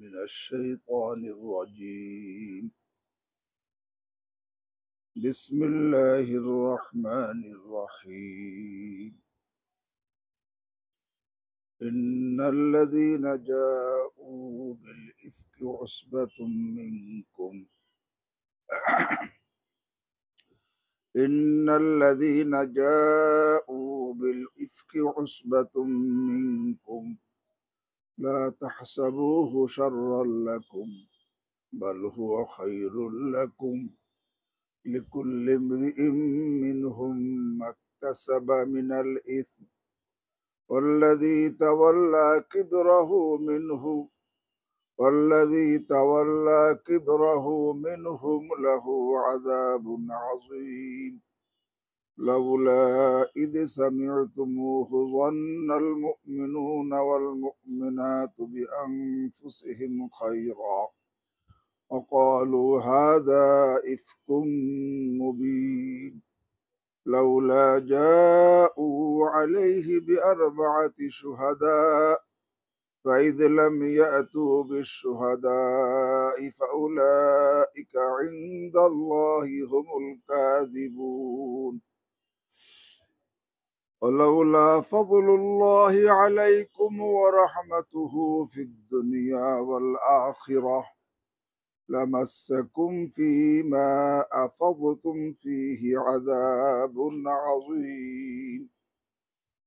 من الشيطان الرجيم. بسم الله الرحمن الرحيم. إن الذين جاءوا بالإفك عصبة منكم إن الذين جاءوا بالإفك عصبة منكم لا تحسبوه شرا لكم بل هو خير لكم لكل امرئ منهم ما اكتسب من الإثم والذي تولى كبره منهم له عذاب عظيم لولا إذ سمعتموه ظن المؤمنون والمؤمنات بأنفسهم خيرا وقالوا هذا إفك مبين لولا جاءوا عليه بأربعة شهداء فإذ لم يأتوا بالشهداء فأولئك عند الله هم الكاذبون ولولا فضل الله عليكم ورحمته في الدنيا والآخرة لمسكم فيما أفضتم فيه عذاب عظيم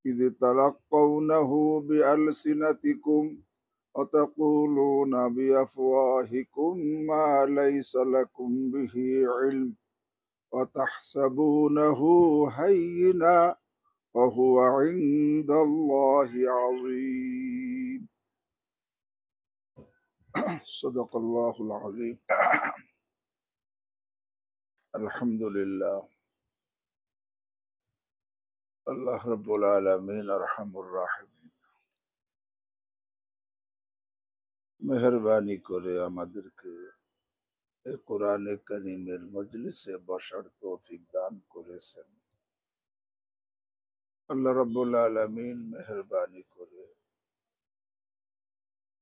إذ تلقونه بألسنتكم وتقولون بأفواهكم ما ليس لكم به علم وتحسبونه هينا وهو عند الله عظيم صدق الله العظيم الحمد لله আল্লাহ রাব্বুল আলামিন আরহামুর রাহিমিন মেহেরবানি করে আমাদেরকে এই কোরআনে কারীমের মজলিসে বসার তৌফিক দান করেছেন। আল্লাহ রাব্বুল আলামিন মেহেরবানি করে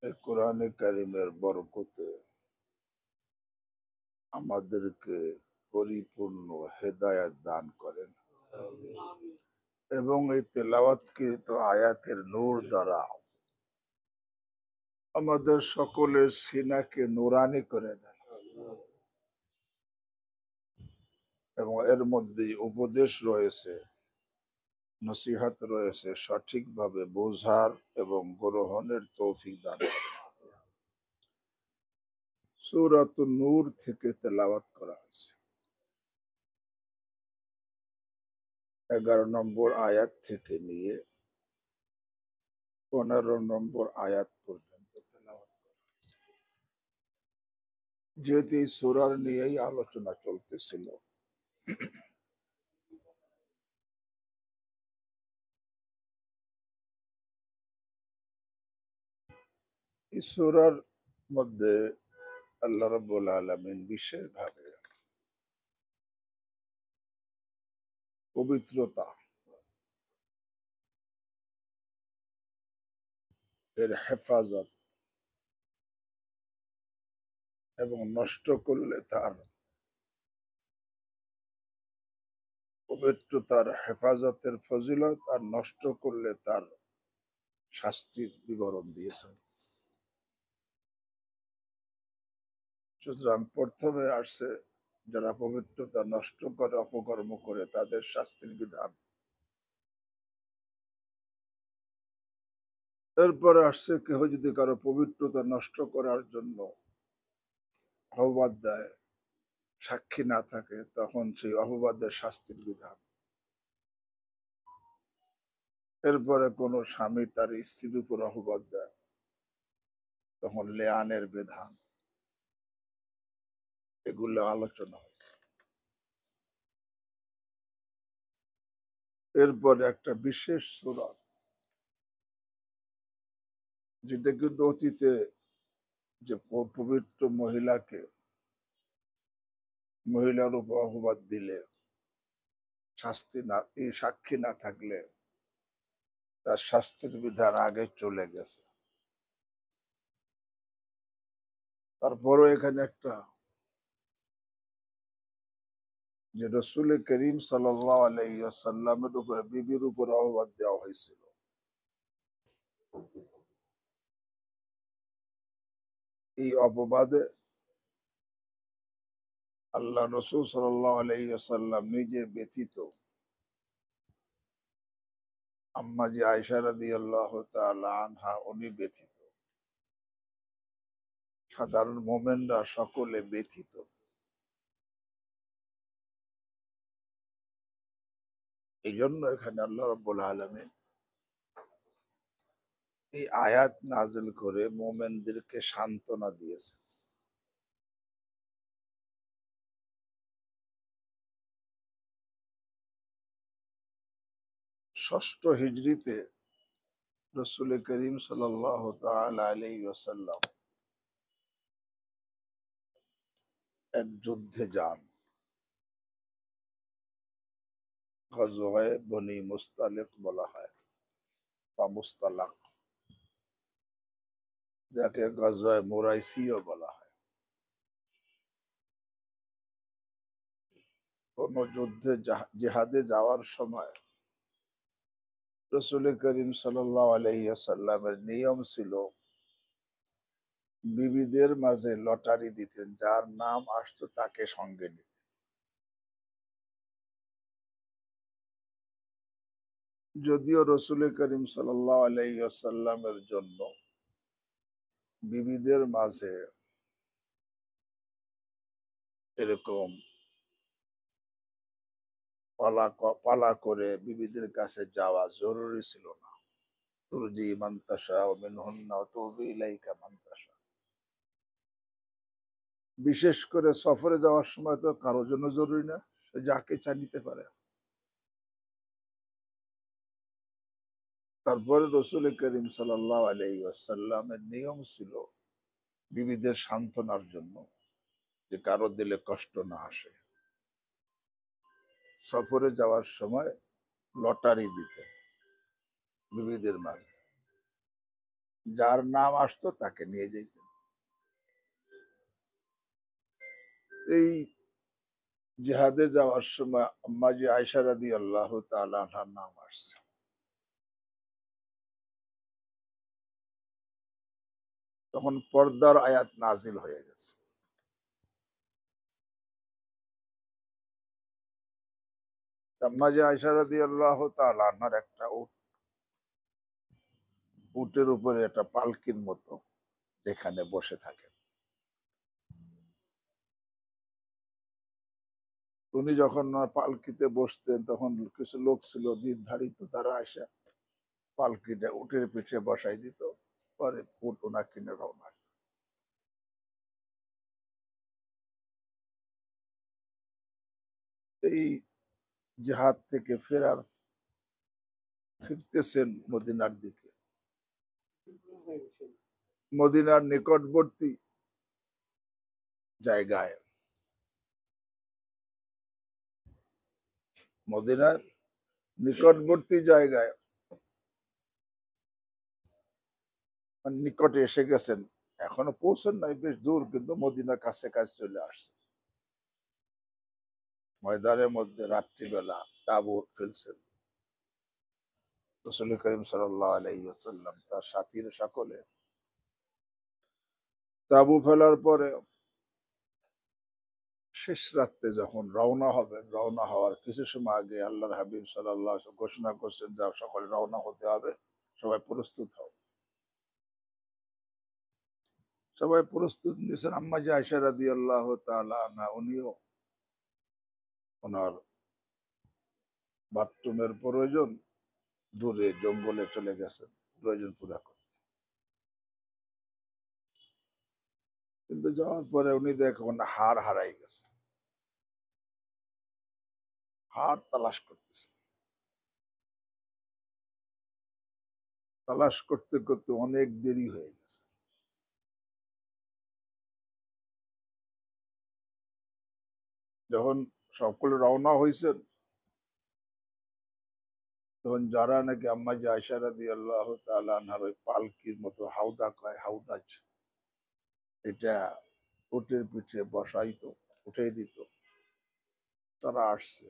এই কোরআনে কারীমের বরকতে আমাদেরকে পরিপূর্ণ হেদায়েত দান করেন এবং এই তেলাওয়াতকৃত আয়াতের নূর দ্বারা আমাদের সকলের সিনাকে নুরানি করে দেন এবং এর মধ্যে উপদেশ রয়েছে, নসিহত রয়েছে, সঠিকভাবে বোঝার এবং গ্রহণের তৌফিক দান করেন। সূরাতুন নূর থেকে তেলাওয়াত করা হয়েছে। 11 নম্বর আয়াত থেকে নিয়ে 15 নম্বর আয়াত পর্যন্ত তেলাওয়াত করা হয়েছে। যেহেতু এই সূরার নিয়েই আলোচনা চলতেছিল, এই সূরার মধ্যে আল্লাহ রাব্বুল আলামিন বিশেষভাবে পবিত্রতা এর হেফাজত এবং নষ্ট করলে তার পবিত্রতার হেফাজতের ফজিলত আর নষ্ট করলে তার শাস্তির বিবরণ দিয়েছেন। সুতরাং প্রথমে আসছে যারা পবিত্রতা নষ্ট করে, অপকর্ম করে, তাদের শাস্তির বিধান। এরপরে আসছে কেহ যদি কারো পবিত্রতা নষ্ট করার জন্য অপবাদ দেয়, সাক্ষী না থাকে, তখন সেই অপবাদের শাস্তির বিধান। এরপরে কোন স্বামী তার স্ত্রীর উপর অপবাদ দেয়, তখন লেয়ানের বিধান। এগুলো আলোচনা হয়েছে। এরপরে একটা বিশেষ সূরা যেটা কিন্তু অতীতে যে পবিত্র মহিলার উপর অপবাদ দিলে শাস্তি না, এই সাক্ষী না থাকলে তার শাস্তির বিধান আগে চলে গেছে। তারপরও এখানে একটা যে রসুল করিম সাল্লাল্লাহু আলাইহি ওয়াসাল্লামের উপরে বিবির উপর আহ্বান দেওয়া হয়েছিল। এই অপবাদে আল্লাহ রসুল সাল্লাল্লাহু আলাইহি ওয়াসাল্লাম নিজে ব্যথিত, আম্মা জি আয়েশা রাদিয়াল্লাহু তাআলা আনহা উনি ব্যথিত, সাধারণ মোমেনরা সকলে ব্যথিত। এই জন্য এখানে আল্লাহ রাব্বুল আলামিন এই আয়াত নাজিল করে মোমেনদেরকে সান্ত্বনা দিয়েছে। ষষ্ঠ হিজরিতে রসুল করিম সাল্লাল্লাহু তাআলা আলাইহি ওয়াসাল্লাম এক যুদ্ধে যান, গজওয়ে বনি মুস্তালিক বলা হয় বা মুস্তালাক, যাকে গজওয়ে মুরাইসিও বলা হয়। কোন যুদ্ধে জিহাদে যাওয়ার সময় রসুল করিম সাল্লাল্লাহু আলাইহি ওয়াসাল্লামের নিয়ম ছিল বিবিদের মাঝে লটারি দিতেন, যার নাম আসতো তাকে সঙ্গে নিতেন। যদিও রসুল করিম সাল্লাল্লাহু আলাইহি ওয়াসাল্লামের জন্য বিবিদের মাঝে এরকম পালা করে বিবিদের কাছে যাওয়া জরুরি ছিল না। তুরজি মান্তাসা ও মিনহুন্না ওয়া তুবি ইলাইকা মান্তাসা। বিশেষ করে সফরে যাওয়ার সময় তো কারোর জন্য জরুরি না, সে যাকে চা নিতে পারে। তারপরে রসুল করিম সাল্লাল্লাহু আলাইহি ওয়াসাল্লামের নিয়ম ছিল বিবিদের সান্ত্বনার জন্য, যে কারো দিলে কষ্ট না আসে, সফরে যাওয়ার সময় লটারি দিতেন বিবিদের মাঝে, যার নাম আসতো তাকে নিয়ে যেতেন। এই জিহাদে যাওয়ার সময় আম্মা জি আয়েশা রাদিয়াল্লাহু তাআলা আনহার নাম আসছে। তখন পর্দার আয়াত নাজিল হয়ে গেছে। আম্মা জি আয়েশা রাদিয়াল্লাহু তাআলা আনহার একটা উটের উপরে একটা পালকির মতো, যেখানে বসে থাকেন। উনি যখন পালকিতে বসতেন তখন কিছু লোক ছিল নির্ধারিত, তারা আসা পালকিটা উটের পিঠে বসাই দিত, পরে উট ওনা কিনে রওনা। এই জিহাদ থেকে ফিরতেছেন মদিনার দিকে। মদিনার নিকটবর্তী জায়গায়, মদিনার নিকটবর্তী জায়গায় নিকটে এসে গেছেন। এখনো পৌঁছন নাই, বেশ দূর, কিন্তু মদিনার কাছে কাছে চলে আসছে। ময়দানের মধ্যে রাত্রিবেলা তাঁবু ফেলছেন রাসূল করিম সাল্লাল্লাহু আলাইহি ওয়াসাল্লাম, তার সাথীরা সকলে। তাঁবু ফেলার পরে শেষ রাত্রে যখন রওনা হবেন, রওনা হওয়ার কিছু সময় আগে আল্লাহর হাবিব সাল্লাল্লাহু আলাইহি ওয়াসাল্লাম ঘোষণা করছেন, যা সকলে রওনা হতে হবে, সবাই প্রস্তুত হও। সবাই প্রস্তুত নিয়েছেন। আম্মা জি আয়েশা রাদিয়াল্লাহু তাআলা আনহা উনিও ওনার বাথরুমের প্রয়োজন, দূরে জঙ্গলে চলে গেছেন প্রয়োজন পুরা করতে। কিন্তু যাওয়ার পরে উনি দেখুন হার হারাই গেছে, হার তালাশ করতেছে। তালাশ করতে করতে অনেক দেরি হয়ে গেছে। যখন সকলে রওনা হয়েছেন, তখন যারা নাকি আম্মা জি আয়েশা রাদিয়াল্লাহু তাআলা আনহার ওই পালকির মতো হাউদা কয়, হাউদাজ, এটা উটের পিঠে বসাইতো, উঠেই দিত। তারা আসছে,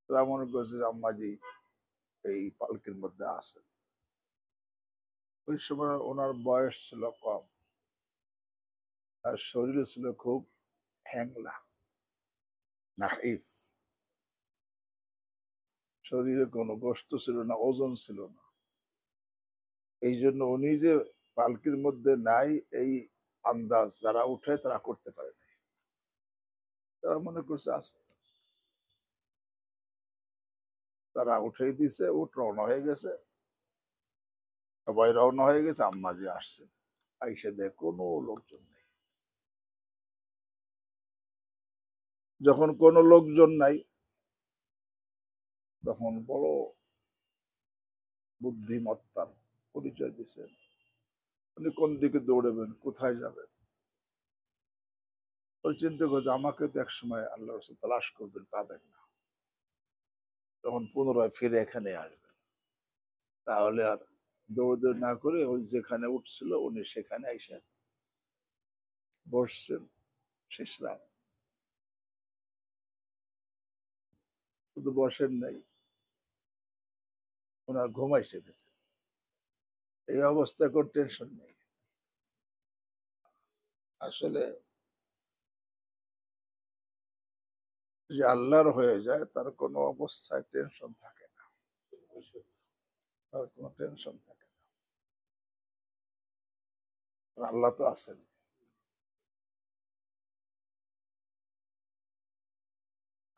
তারা মনে করছে যে আম্মাজি এই পালকির মধ্যে আছে। ওই সময় ওনার বয়স ছিল কম, আর শরীর ছিল খুব হ্যাংলা, নাহিফ। শরীরে কোনো গোস্ত ছিল না, ওজন ছিল না। এই জন্য উনি যে পালকির মধ্যে নাই এই আন্দাজ যারা উঠে তারা করতে পারে নাই। তারা মনে করছে আছে। তারা উঠেই দিছে, উঠ রওনা হয়ে গেছে, সবাই রওনা হয়ে গেছে। আম্মাজি আসছে, আইসে দেয় কোনো লোকজন নেই। যখন কোনো লোকজন নাই, তখন বড় বুদ্ধিমত্তার পরিচয় দিচ্ছেন। উনি কোন দিকে দৌড়াবেন, কোথায় যাবেন, ওই চিন্তা করছে আমাকে তো একসময় আল্লাহ রসুল তালাশ করবেন, পাবেন না, তখন পুনরায় ফিরে এখানে আসবেন। তাহলে আর দৌড় না করে ওই যেখানে উঠছিল উনি সেখানে এসে বসছেন। শেষ রাত, শুধু বসেন নাই, ওনার ঘুমাই গেছে। এই অবস্থায় কোন টেনশন নেই। আসলে যে আল্লাহর হয়ে যায় তার কোনো অবস্থায় টেনশন থাকে না, তার কোনো টেনশন থাকে না। আল্লাহ তো আছেন।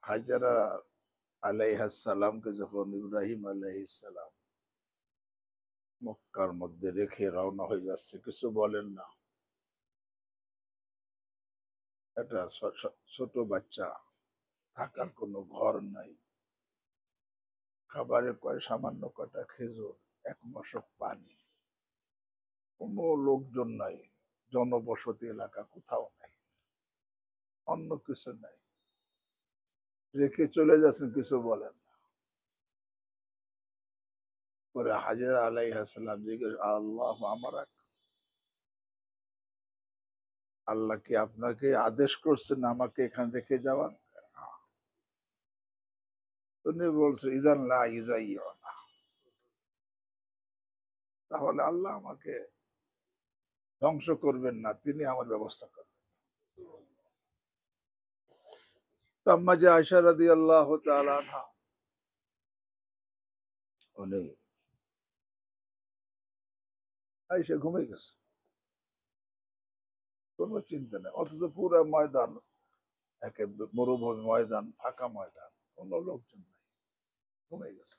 হাজারা আলাইহাসসালামকে যখন ইব্রাহিম আলাইহিসসালাম মক্কার মধ্যে রেখে রওনা হয়ে যাচ্ছে, কিছু বলেন না। একটা ছোট বাচ্চা, থাকার কোনো ঘর নাই, খাবারে কয় সামান্য কটা খেজুর, এক মশক পানি, কোনো লোকজন নাই, জনবসতি এলাকা কোথাও নাই, অন্য কিছু নাই, রেখে চলে যাচ্ছেন, কিছু বলেন না। পরে হাজেরা আলাইহাসসালাম জিজ্ঞেস, আল্লাহ আমার, আল্লাহ কি আপনাকে আদেশ করছেন আমাকে এখানে রেখে যাওয়ার? উনি বলছে ইজান লা ইউজাইয়ুনা, তাহলে আল্লাহ আমাকে ধ্বংস করবেন না, তিনি আমার ব্যবস্থা করবেন। আম্মা যে আয়েশা রাদিয়াল্লাহু তাআলা আনহা, উনি আয়েশা ঘুমিয়ে গেছে, কোনো চিন্তা নেই। অথচ পুরো ময়দান একে মরুভূমি ময়দান, ফাঁকা ময়দান, কোনো লোকজন নাই, ঘুমিয়ে গেছে।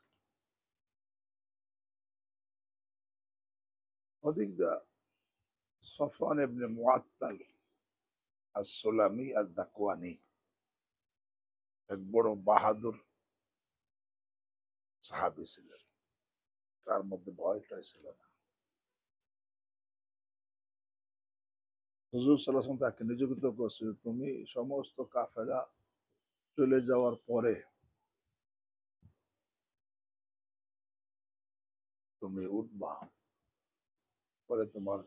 ওদিকটা সফওয়ান ইবনে মুআত্তাল আস-সুলামি আদ-দাকওয়ানি, এক বড় বাহাদুর সাহাবী ছিলেন, তার মধ্যে ভয়টাই ছিল না। হুজুর সাল্লাল্লাহু আলাইহি ওয়াসাল্লাম তাকে নিযুক্ত করছিল, তুমি সমস্ত কাফেলা চলে যাওয়ার পরে তুমি উঠবা, পরে তোমার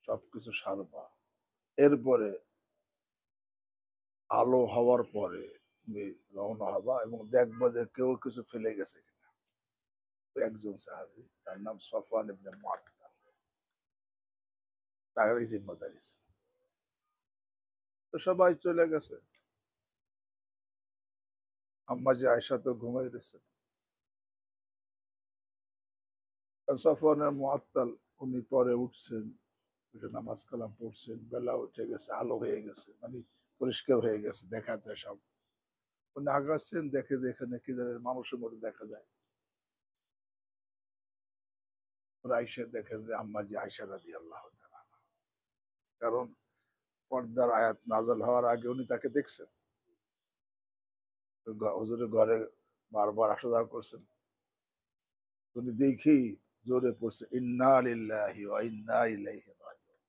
সবকিছু সারবা, এরপরে আলো হওয়ার পরে তুমি রওনা হবা এবং দেখবা যে কেউ কিছু ফেলে গেছে কিনা। একজন সাহাবী, তার নাম সফওয়ান ইবনে মুআত্তাল, তারই জিম্মাদারি ছিল। তো সবাই চলে গেছে, আম্মা যে আয়েশা তো ঘুমাই গেছে। সফওয়ানের মুআত্তাল উনি পরে উঠছেন, উঠে নামাজ কালাম পড়ছেন, বেলা উঠে গেছে, আলো হয়ে গেছে, মানে পরিষ্কার হয়ে গেছে, দেখা যায় সব। উনি আগাচ্ছেন, দেখে যে এখানে কি ধরনের মানুষের মতো দেখা যায়। আয়েশা দেখে যে আম্মা জি আয়েশা রাদিয়াল্লাহু তাআলা, কারণ পর্দার আয়াত নাযিল হওয়ার আগে উনি তাকে দেখছেন, হুজুরের ঘরে বারবার আসা যাওয়া করছেন। উনি দেখেই জোরে পড়ছে ইন্না লিল্লাহি ওয়া ইন্না ইলাইহি রাজিউন।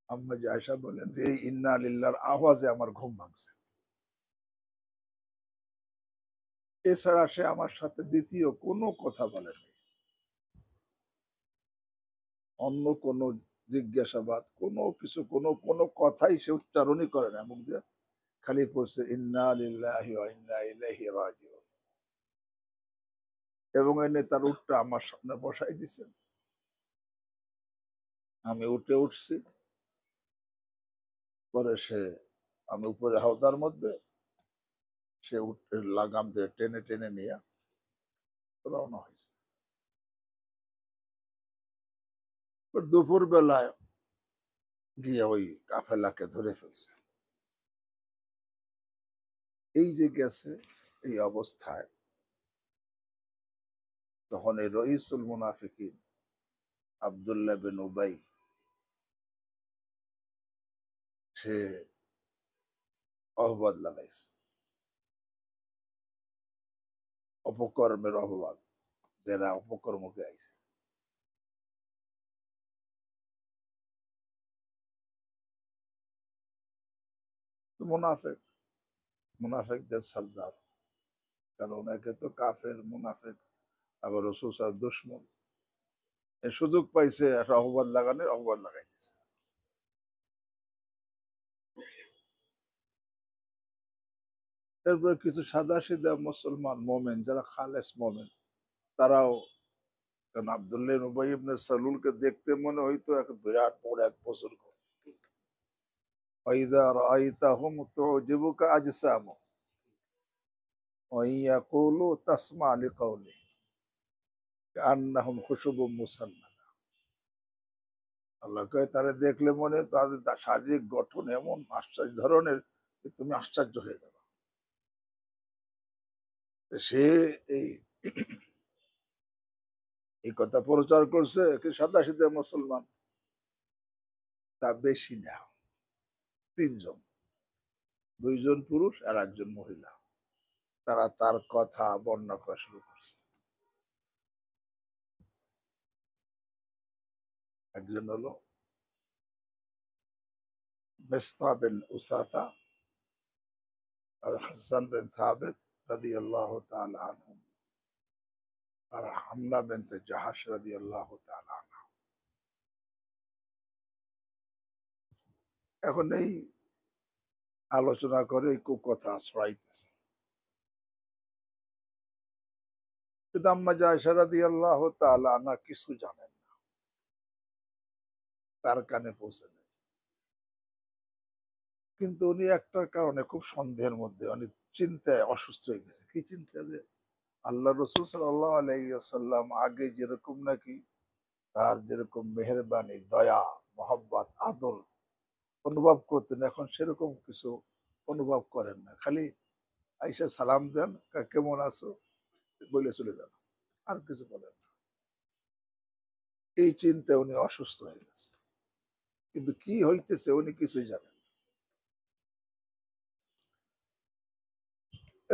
আম্মা জি আয়েশা বলেন যে এই ইন্না লিল্লাহর আওয়াজে আমার ঘুম ভাঙছে, এছাড়া সে আমার সাথে দ্বিতীয় কোনো কথা বলেনি। অন্য কোনো জিজ্ঞাসাবাদ কোনো কিছু কোনো কোনো কথাই সে উচ্চারণই করে না, মুখ দিয়ে খালি পড়ছে ইন্না লিল্লাহি ওয়া ইন্না ইলাইহি রাজিউন, এবং এনে তার উটটা আমার সামনে বসাই দিছেন। আমি উঠে উঠছি, পরে আমি উপরে হাওদার মধ্যে, সে উটের লাগাম দিয়ে টেনে টেনে নিয়ে রওনা হয়েছে। দুপুর বেলায় গিয়ে ওই কাফেলাকে ধরে ফেলছে। এই যে গেছে এই অবস্থায়, তখন এই রইসুল মুনাফিকিন আব্দুল্লাহ বিন উবাই সে অপবাদ লাগাইছে, অপকর্মের অপবাদ, যারা অপকর্মকে আইছে। মুনাফেক, মুনাফেকদের সর্দার, কারণ একে তো কাফের মুনাফেক, আবার রসুল সাহেব দুশ্মন, এই সুযোগ পাইছে একটা অপবাদ লাগানোর, অপবাদ লাগাই দিছে। এরপরে কিছু সাদা সিধা মুসলমান মোমেন, যারা খালেস মোমেন, তারাও, কারণ আব্দুল্লাহ উবাই ইবনে সালুলকে দেখতে মনে হইতো এক বিরাট বড় এক বুজুর্গ। ওয়াইদা রাআইতাহুম তু'জিবুকা আজসামুহুম ওয়া ইয়াকুলু তাসমা লিকাওলিহিম কান্নাহুম খুশুবুম মুসান্নাদা। আল্লাহ কয়, তারা দেখলে মনে তাদের শারীরিক গঠন এমন আশ্চর্য ধরনের যে তুমি আশ্চর্য হয়ে যাবে। সে এই এই কথা প্রচার করছে কি সাদা সিধা মুসলমান, তা বেশি না, তিনজন, দুইজন পুরুষ আর একজন মহিলা, তারা তার কথা বর্ণনা করা শুরু করছে। একজন হলো মিসতাহ বিন উসাসা আর হাসান বিন সাবিত রাদিয়াল্লাহু তাআলা আনহু, আর হামলা বিনতে জাহাশ রাদিয়াল্লাহু তাআলা আনহা। এখন এই আলোচনা করে এই কুকথা ছড়াইতেছে, কিন্তু আম্মা জায়েশা রাদিয়াল্লাহু তাআলা আনহা কিছু জানেন না, তার কানে পৌঁছে নেই। কিন্তু উনি একটার কারণে খুব সন্দেহের মধ্যে, উনি চিন্তায় অসুস্থ হয়ে গেছে। কি চিন্তা? যে আল্লাহ রসুল সাল্লাল্লাহু আলাইহি ওয়াসাল্লাম আগে যেরকম নাকি তার যেরকম মেহেরবানি, দয়া, মহব্বত, আদর অনুভব করতেন, এখন সেরকম কিছু অনুভব করেন না। খালি আইসা সালাম দেন, কেমন আছো বলে চলে যান, আর কিছু বলেন না। এই চিন্তায় উনি অসুস্থ হয়ে গেছে, কিন্তু কি হইতেছে উনি কিছুই জানেন।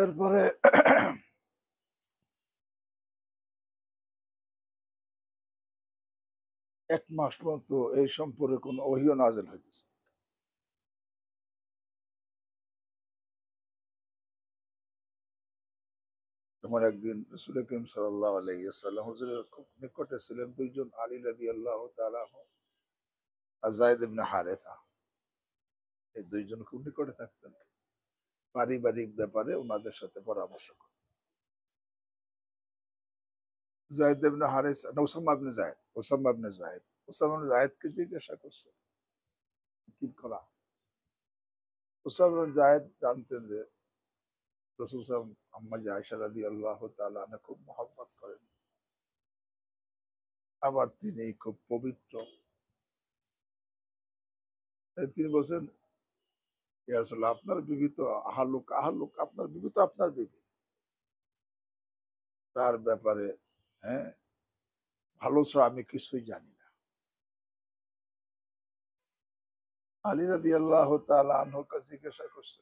এরপরে 1 মাস পর্যন্ত এই সম্পর্কে কোনো ওহীও নাযিল হইতেছে। তোমার একদিন রাসূল করিম সাল্লাল্লাহু আলাইহি ওয়াসাল্লাম হুজুরের খুব নিকটে ছিলেন দুইজন, আলী রাদিয়াল্লাহু তাআলা আর যায়েদ ইবনে হারেথা। এই দুইজন খুব নিকটে থাকতেন, পারিবারিক ব্যাপারে ওনাদের সাথে পরামর্শ করতেন। যায়েদ ইবনে হারেস না, ওসামা ইবনে যায়েদ, ওসামা ইবনে যায়েদ, ওসামা ইবনে যায়েদকে জিজ্ঞাসা করছে কি করা। ওসামা ইবনে যায়েদ জানতেন যে রাসূল সাল্লাল্লাহু আলাইহি ওয়াসাল্লাম আম্মা আয়েশা রাদিয়াল্লাহু তাআলা আনহা খুব মহব্বত করেন, আবার তিনি খুব পবিত্র। তিনি বলছেন, ইয়া রাসূলুল্লাহ, আপনার বিবি তো আহালুক আহালুক, আপনার বিবি তো আপনার বিবি, তার ব্যাপারে হ্যাঁ ভালো ছাড়া আমি কিছুই জানি না। আলী রাদিয়াল্লাহু তাআলা আনহু কে জিজ্ঞাসা করছে,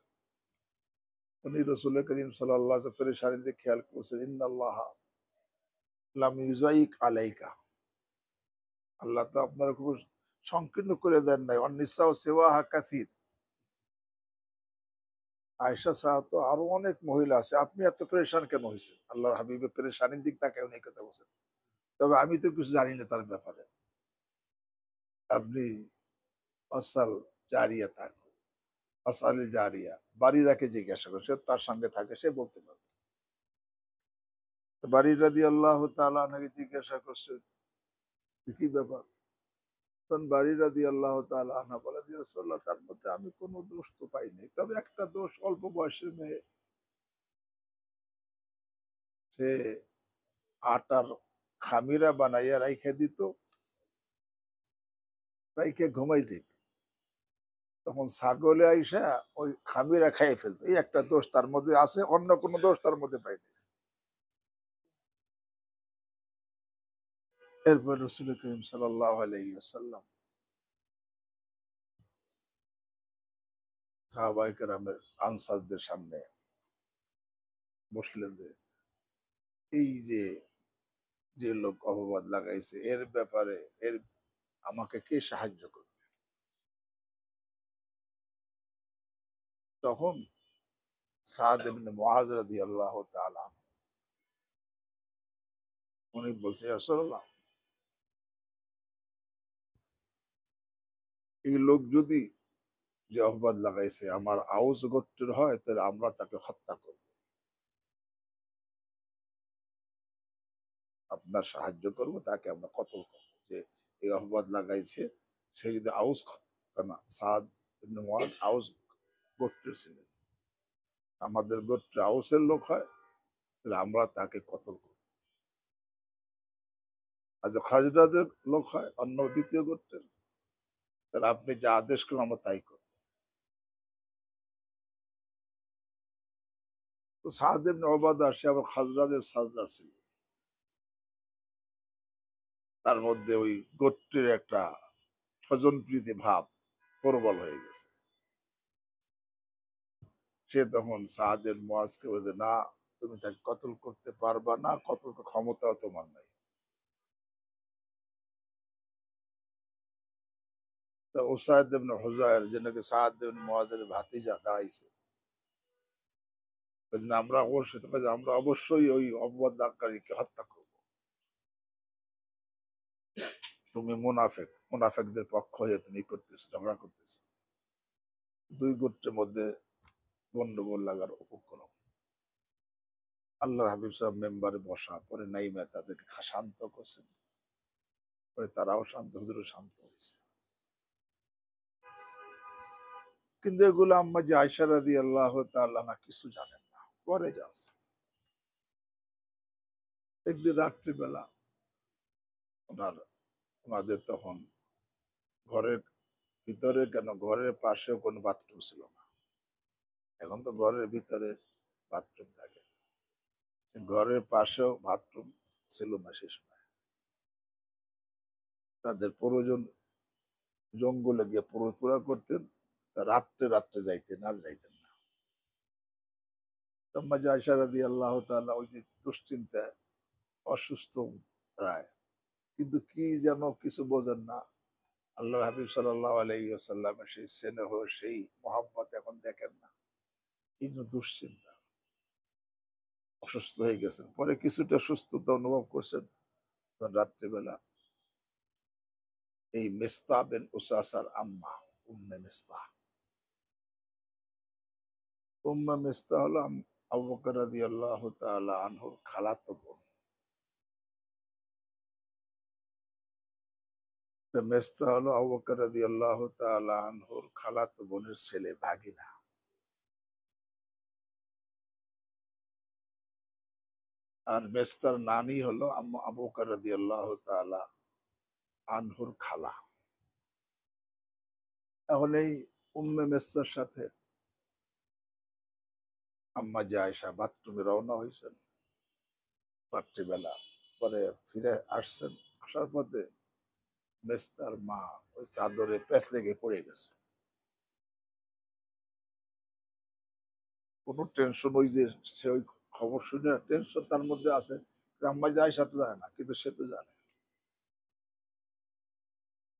উনি রাসূল করিম সাল্লাল্লাহু আলাইহি ওয়াসাল্লামের পেরেশানি দিয়ে খেয়াল করছেন, ইন্নাল্লাহ লাম ইউযাইক আলাইকা, আল্লাহ তো আপনার খুব সংকীর্ণ করে দেন নাই, অন্নিসাউ সিওয়াহা কাসীর, আয়েশা ছাড়া তো আরো অনেক মহিলা আছে, আপনি এত পেরেশান কেন হয়েছেন? আল্লাহর হাবিবের পেরেশানির দিক তাকে উনি কথা বলছেন, তবে আমি তো কিছু জানি না তার ব্যাপারে। আপনি আসাল জারিয়া থাকুন, আসালে জারিয়া বাড়িরাকে জিজ্ঞাসা করেন, সে তার সঙ্গে থাকে, সে বলতে পারবে। বাড়ি রাদিয়াল্লাহু তাআলা আনহু জিজ্ঞাসা করছে কি ব্যাপার, তখন বাড়ি রাদিয়াল্লাহু তাআলা আনহা বলে, ইয়া রাসূলুল্লাহ, তার মধ্যে আমি কোনো দোষ তো পাইনি, তবে একটা দোষ, অল্প বয়সের মেয়ে, সে আটার খামিরা বানাইয়া রাইখে দিত, রাইখে ঘুমাই যেত, তখন ছাগলে আইসা ওই খামিরা খাইয়ে ফেলতো। এই একটা দোষ তার মধ্যে আছে, অন্য কোনো দোষ তার মধ্যে পাইনি। এরপর রাসূল করিম সাল্লাল্লাহু আলাইহি ওয়াসাল্লাম সাহাবায়ে কেরামের আনসারদের সামনে বসলেন যে এই যে যে লোক অপবাদ লাগাইছে, এর ব্যাপারে এর আমাকে কে সাহায্য করবে। তখন সাদ ইবনে মুআয রাদিয়াল্লাহু তাআলা উনি বলছে, ইয়া রাসূলুল্লাহ, এই লোক যদি যে অপবাদ লাগাইছে আমার আউস গোত্রের হয়, তাহলে আমরা তাকে হত্যা করব, আপনার সাহায্য করব, তাকে আমরা কতল করব। যে এই অপবাদ লাগাইছে সে যদি আউস, কেন সাদ ইবনে মুআয আউস গোত্রের ছিলেন, আমাদের গোত্রে আউসের লোক হয়, তাহলে আমরা তাকে কতল করব। আর যে খাজরাজের লোক হয়, অন্য দ্বিতীয় গোত্রের, তাহলে আপনি যা আদেশ করেন আমরা তাই করব। তো সাদ ইবনে উবাদা সে আবার খাজরাজের সাজদার ছিল, তার মধ্যে ওই গোত্রের একটা স্বজনপ্রীতি ভাব প্রবল হয়ে গেছে। সে তখন সাদের মুআজকে বলছে, না, তুমি তাকে কতল করতে পারবা না, কতল ক্ষমতাও তোমার নাই। তা উসাইদ ইবনে হুযায়র, যে নাকি সাদ ইবনে মুআজের ভাতিজা, দাঁড়াইছে, বলছে, না, আমরা অবশ্যই, আমরা অবশ্যই ওই অপবাদকারীকে হত্যা করব। তুমি মুনাফেক, মুনাফেকদের পক্ষ হয়ে তুমি করতেছো, ঝগড়া করতেছো। দুই গোত্রের মধ্যে গন্ডগোল লাগার উপক্রম। আল্লাহ হাবিব সাহেব মেম্বারে বসা, পরে নাইমা তাদেরকে শান্ত করছেন, পরে তারাও শান্ত, হুজুরও শান্ত হয়েছে। কিন্তু এগুলো আম্মা যে আয়েশা রাদিয়াল্লাহু তাআলা না কিছু জানেন না, পরে জানছে। একদিন রাত্রিবেলা ওনাদের তখন ঘরের ভিতরে, কেন ঘরের পাশেও কোনো বাথরুম ছিল না। এখন তো ঘরের ভিতরে বাথরুম থাকে, ঘরের পাশেও বাথরুম ছিল না সে সময়। তাদের প্রয়োজন জঙ্গলে গিয়ে পুরা করতেন, তা রাত্রে রাত্রে যাইতেন, আর যাইতেন না। আম্মা যে আয়েশা রাদিয়াল্লাহু তাআলা ওই যে দুশ্চিন্তায় অসুস্থ প্রায়, কিন্তু কি যেন কিছু বোঝেন না। আল্লাহ হাবিব সাল্লাল্লাহু আলাইহি ওয়াসাল্লামের সেই স্নেহ, সেই মহব্বত এখন দেখেন না, কিন্তু দুশ্চিন্তা, অসুস্থ হয়ে গেছেন। পরে কিছুটা সুস্থতা অনুভব করছেন, তখন রাত্রিবেলা এই মিস্তাহ বিন উসাসার আম্মা, উম্মে মিস্তাহ, উম্মে মিস্তাহ হলো আবু বকর রাদিয়াল্লাহু তাআলা আনহুর খালাতো বোন। মিস্তাহ হলো আবু বকর রাদিয়াল্লাহু তাআলা আনহুর খালাতো বোনের ছেলে, ভাগিনা। আর মেস্তার নানি হলো আম্মা আবু বকর রাদিয়াল্লাহু তাআলা আনহুর খালা। এখন এই উম্মে মেস্তার সাথে আম্মা যে আয়েশা বাথরুমে রওনা হয়েছেন রাত্রিবেলা, পরে ফিরে আসছেন, আসার পথে মেস্তার মা ওই চাদরে প্যাঁচ লেগে পড়ে গেছে। কোনো টেনশন, ওই যে সে ওই খবর শুনে টেনশন তার মধ্যে আছে, আম্মা যে আয়েশা তো জানে না, কিন্তু সে তো জানে।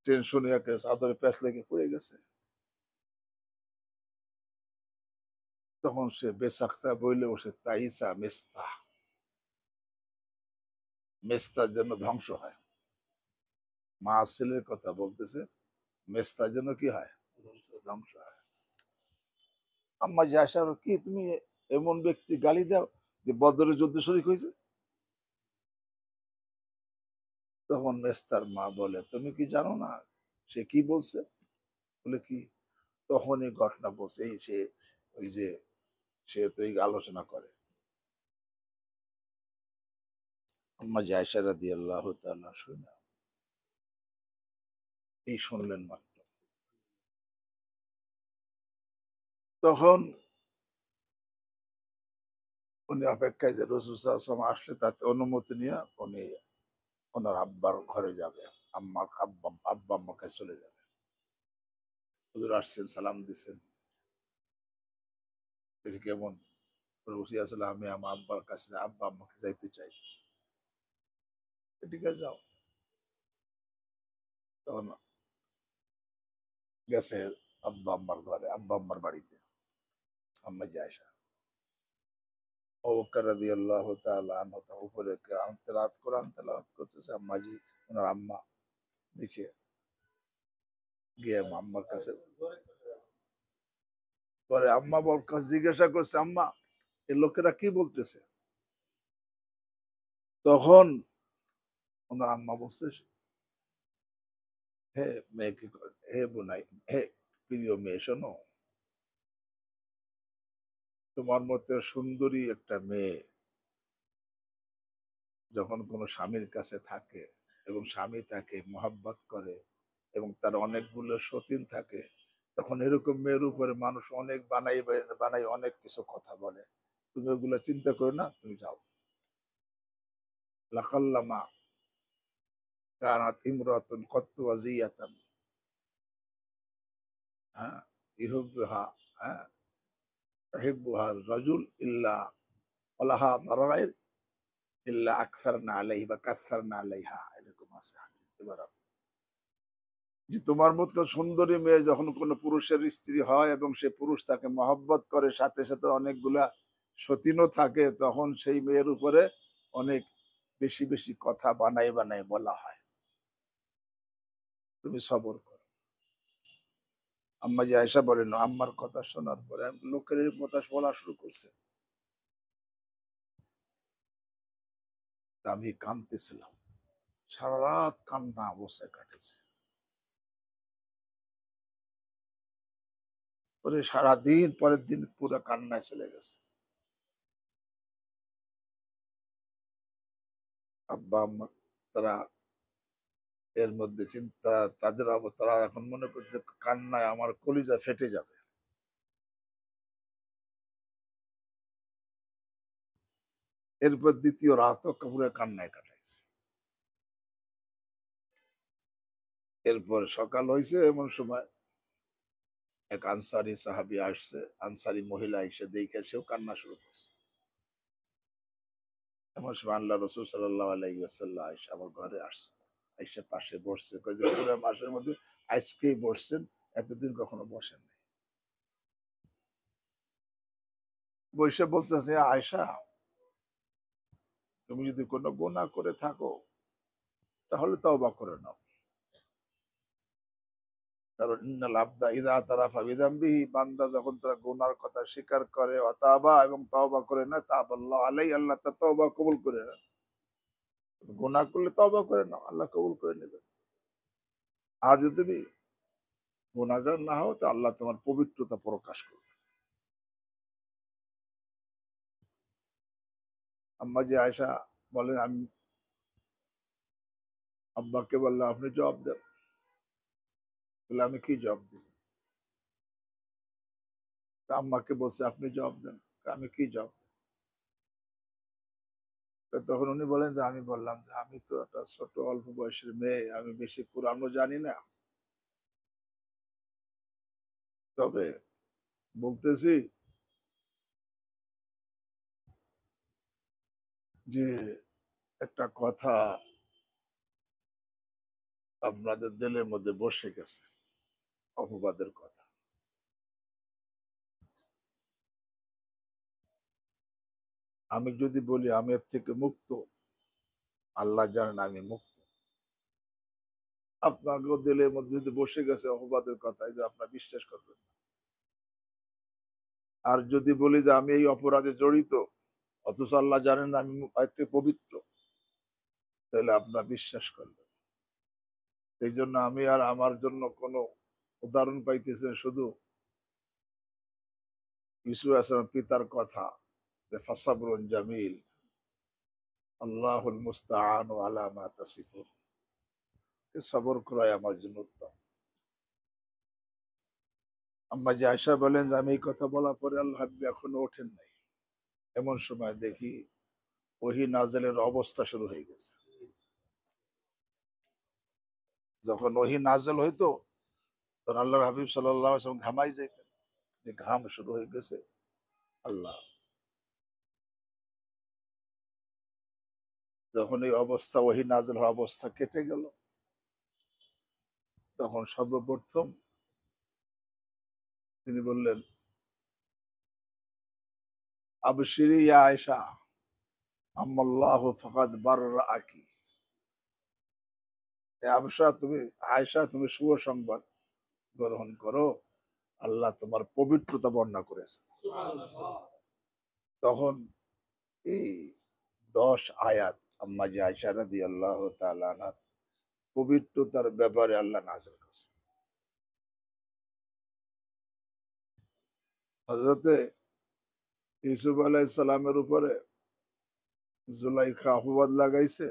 টেনশনে একে চাদরে প্যাঁচ লেগে পড়ে গেছে। তখন সে বেসাক্তা বইলে বসে, তাইসা মেস্তা, মেস্তার জন্য ধ্বংস হয়। মা ছেলের কথা বলতেছে, মেস্তার জন্য কি হয়? ধ্বংস হয়। আম্মা জায়সার কি তুমি এমন ব্যক্তি গালি দাও যে বদরের যুদ্ধে শরীক হয়েছে? তখন মেস্তার মা বলে, তুমি কি জানো না সে কি বলছে? বলে কি? তখনই ঘটনা বলছে, এই সে ওই যে সে তো এই আলোচনা করে। আম্মা জায়সা রাদিয়াল্লাহু তাআলা শুনে এই শুনলেন মাত্র, তখন উনি অপেক্ষায় যে রাসূল সাল্লাল্লাহু আলাইহি ওয়াসাল্লাম আসলে তাতে অনুমতি নিয়ে উনি ওনার আব্বার ঘরে যাবে, আব্বা আম্মার কাছে চলে যাবে। হুজুর আসছেন, সালাম দিচ্ছেন, কেমন? রসি আসলে আমি আমার আব্বার কাছে আব্বা আম্মাকে যাইতে চাই। ঠিক আছে, যাও। তখন গেছে আব্বা আম্মার ঘরে, আব্বা আম্মার বাড়িতে আম্মা জায়সা। আবু বকর রাদিয়াল্লাহু তাআলা আনহু উপরে কোরআন তেলাওয়াত করতেছে, আম্মাজি ওনার আম্মা নিচে গিয়ে আম্মার কাছে পরে আম্মা কাছে জিজ্ঞাসা করছে, আম্মা এই লোকেরা কি বলতেছে? তখন ওনার আম্মা বলছে, হে মেয়েকে, হে বোনাই, হে প্রিয় মেয়ে, শোনো, তোমার মতো সুন্দরী একটা মেয়ে যখন কোনো স্বামীর কাছে থাকে এবং স্বামী তাকে মহাব্বত করে এবং তার অনেকগুলো সতীন থাকে, তখন এরকম মেয়ের উপরে মানুষ অনেক বানাই বানাই অনেক কিছু কথা বলে। তুমি ওগুলো চিন্তা করো না, তুমি যাও। লাকাল্লামা কানাত ইমরাতুন কত্তু ওয়াজিয়াতান, হ্যাঁ, ইহুব্বুহা, হ্যাঁ, ইহুব্বুহা রাজুল ইল্লা ওয়ালাহা দারাইর ইল্লা আকসারনা আলাইহি বা কাসসারনা আলাইহা, এরকম আছে হাদিস। এবার যে তোমার মতো সুন্দরী মেয়ে যখন কোনো পুরুষের স্ত্রী হয় এবং সে পুরুষ তাকে মহব্বত করে, সাথে সাথে অনেকগুলা সতীনও থাকে, তখন সেই মেয়ের উপরে অনেক বেশি বেশি কথা বানাই বানাই বলা হয়। তুমি সবর করো। আম্মা যে আয়েশা বলেন, আম্মার কথা শোনার পরে লোকের এই কথা বলা শুরু করছে, তা আমি কাঁদতেছিলাম, সারা রাত কান্না অবস্থায় কাটেছে। পরে সারাদিন পরের দিন পুরো কান্নায় চলে গেছে। আব্বা আম্মা তারা এর মধ্যে চিন্তা, তাদের তারা এখন মনে করছে কান্নায় আমার কলিজা ফেটে যাবে। এরপর দ্বিতীয় রাতও পুরো কান্নায় কাটাইছে। এরপর সকাল হয়েছে, এমন সময় এক আনসারি সাহাবী আসছে, আনসারি মহিলা এসে দেখে সেও কান্না শুরু করছে। এমন সময় আল্লাহ রসুল সাল্লাল্লাহু আলাইহি ওয়াসাল্লাম এসে আমার ঘরে আসছে, এসে পাশে বসছে, কয় যে পুরো মাসের মধ্যে আজকেই বসছেন, এতদিন কখনো বসেন নাই। বসে বলতেছে, আয়েশা, তুমি যদি কোনো গুনাহ করে থাকো তাহলে তওবা করে নাও, কারণ ইন্নাল আবদা ইযা আতারাফা বিযামবিহি, বান্দা যখন তার গুনার কথা স্বীকার করে, ওয়াতাবা এবং তওবা করে না, তাআবাল্লাহু আলাইহি, আল্লাহ তার তওবা কবুল করে নেন। গুনাহ করলে তওবা করে নাও, আল্লাহ কবুল করে নেবেন। আর যদি তুমি গুনাহগার না হও, তো আল্লাহ তোমার পবিত্রতা প্রকাশ করবে। আম্মা যে আয়েশা বলেন, আমি আব্বাকে বললাম, আপনি জবাব দেন। বলে, আমি কি জবাব দিব? আম্মাকে বলছে, আপনি জবাব দেন। আমি কি জবাব দেব? তখন উনি বলেন যে, আমি বললাম যে আমি তো একটা ছোট অল্প বয়সের মেয়ে, আমি বেশি কোরআনও জানি না, তবে বলতেছি যে একটা কথা আপনাদের দিলের মধ্যে বসে গেছে, অপবাদের কথা। আমি যদি বলি আমি এর থেকে মুক্ত, আল্লাহ জানেন আমি মুক্ত। আপনাকে দিলের মধ্যে যদি বসে গেছে অপবাদের কথা, যে আপনার বিশ্বাস করবেন না। আর যদি বলি যে আমি এই অপরাধে জড়িত, অথচ আল্লাহ জানেন আমি এতে পবিত্র, তাহলে আপনার বিশ্বাস করবেন। এই জন্য আমি আর আমার জন্য কোনো উদাহরণ পাইতেছেন শুধু ইউসুফ আলাইহিস পিতার কথা, যে ফাসাবরুন জামিল আল্লাহুল মুস্তাআনু আলা মা তাসিফুন, সবর করাই আমার জন্য উত্তম। আম্মা যে আয়েশা বলেন যে আমি এই কথা বলার পরে আল্লাহ হাবিব এখনো ওঠেন নাই। এমন সময় দেখি ওহী নাজেলের অবস্থা শুরু হয়ে গেছে। যখন ওহী নাজেল হইতো তখন আল্লাহর হাবিব সাল্লাল্লাহু আলাইহি ওয়াসাল্লাম ঘামাই যাইতেন, যে ঘাম শুরু হয়ে গেছে। আল্লাহ যখন এই অবস্থা, ওহী নাজেল হওয়ার অবস্থা কেটে গেল, তখন সর্বপ্রথম তিনি বললেন, আবশিরি ইয়া আয়েশা আম্মাল্লাহু ফাকাদ বাররাকি। আবশা তুমি, আয়েশা তুমি শুভ সংবাদ গ্রহণ করো, আল্লাহ তোমার পবিত্রতা বর্ণনা করেছে। তখন এই 10 আয়াত আম্মা যে আয়েশা রাদিয়াল্লাহু তাআলা আনহার পবিত্রতার ব্যাপারে আল্লাহ নাযিল করেছেন। হযরতে ইউসুফ আলাইহিস সালামের উপরে জুলাইখা অপবাদ লাগাইছে,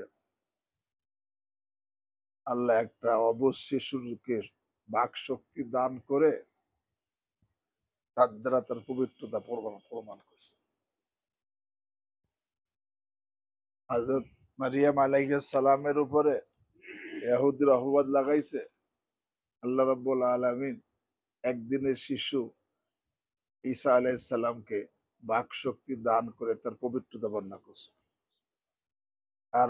আল্লাহ একটা অবশ শিশুকে বাক শক্তি দান করে তার দ্বারা তার পবিত্রতা প্রমাণ করছে। হযরত মারিয়াম আলাইহিস সালামের উপরে ইহুদির অপবাদ লাগাইছে, আল্লাহ রাব্বুল আলামিন একদিনের শিশু ঈসা আলাইহিস সালামকে বাক শক্তি দান করে তার পবিত্রতা বর্ণনা করছে। আর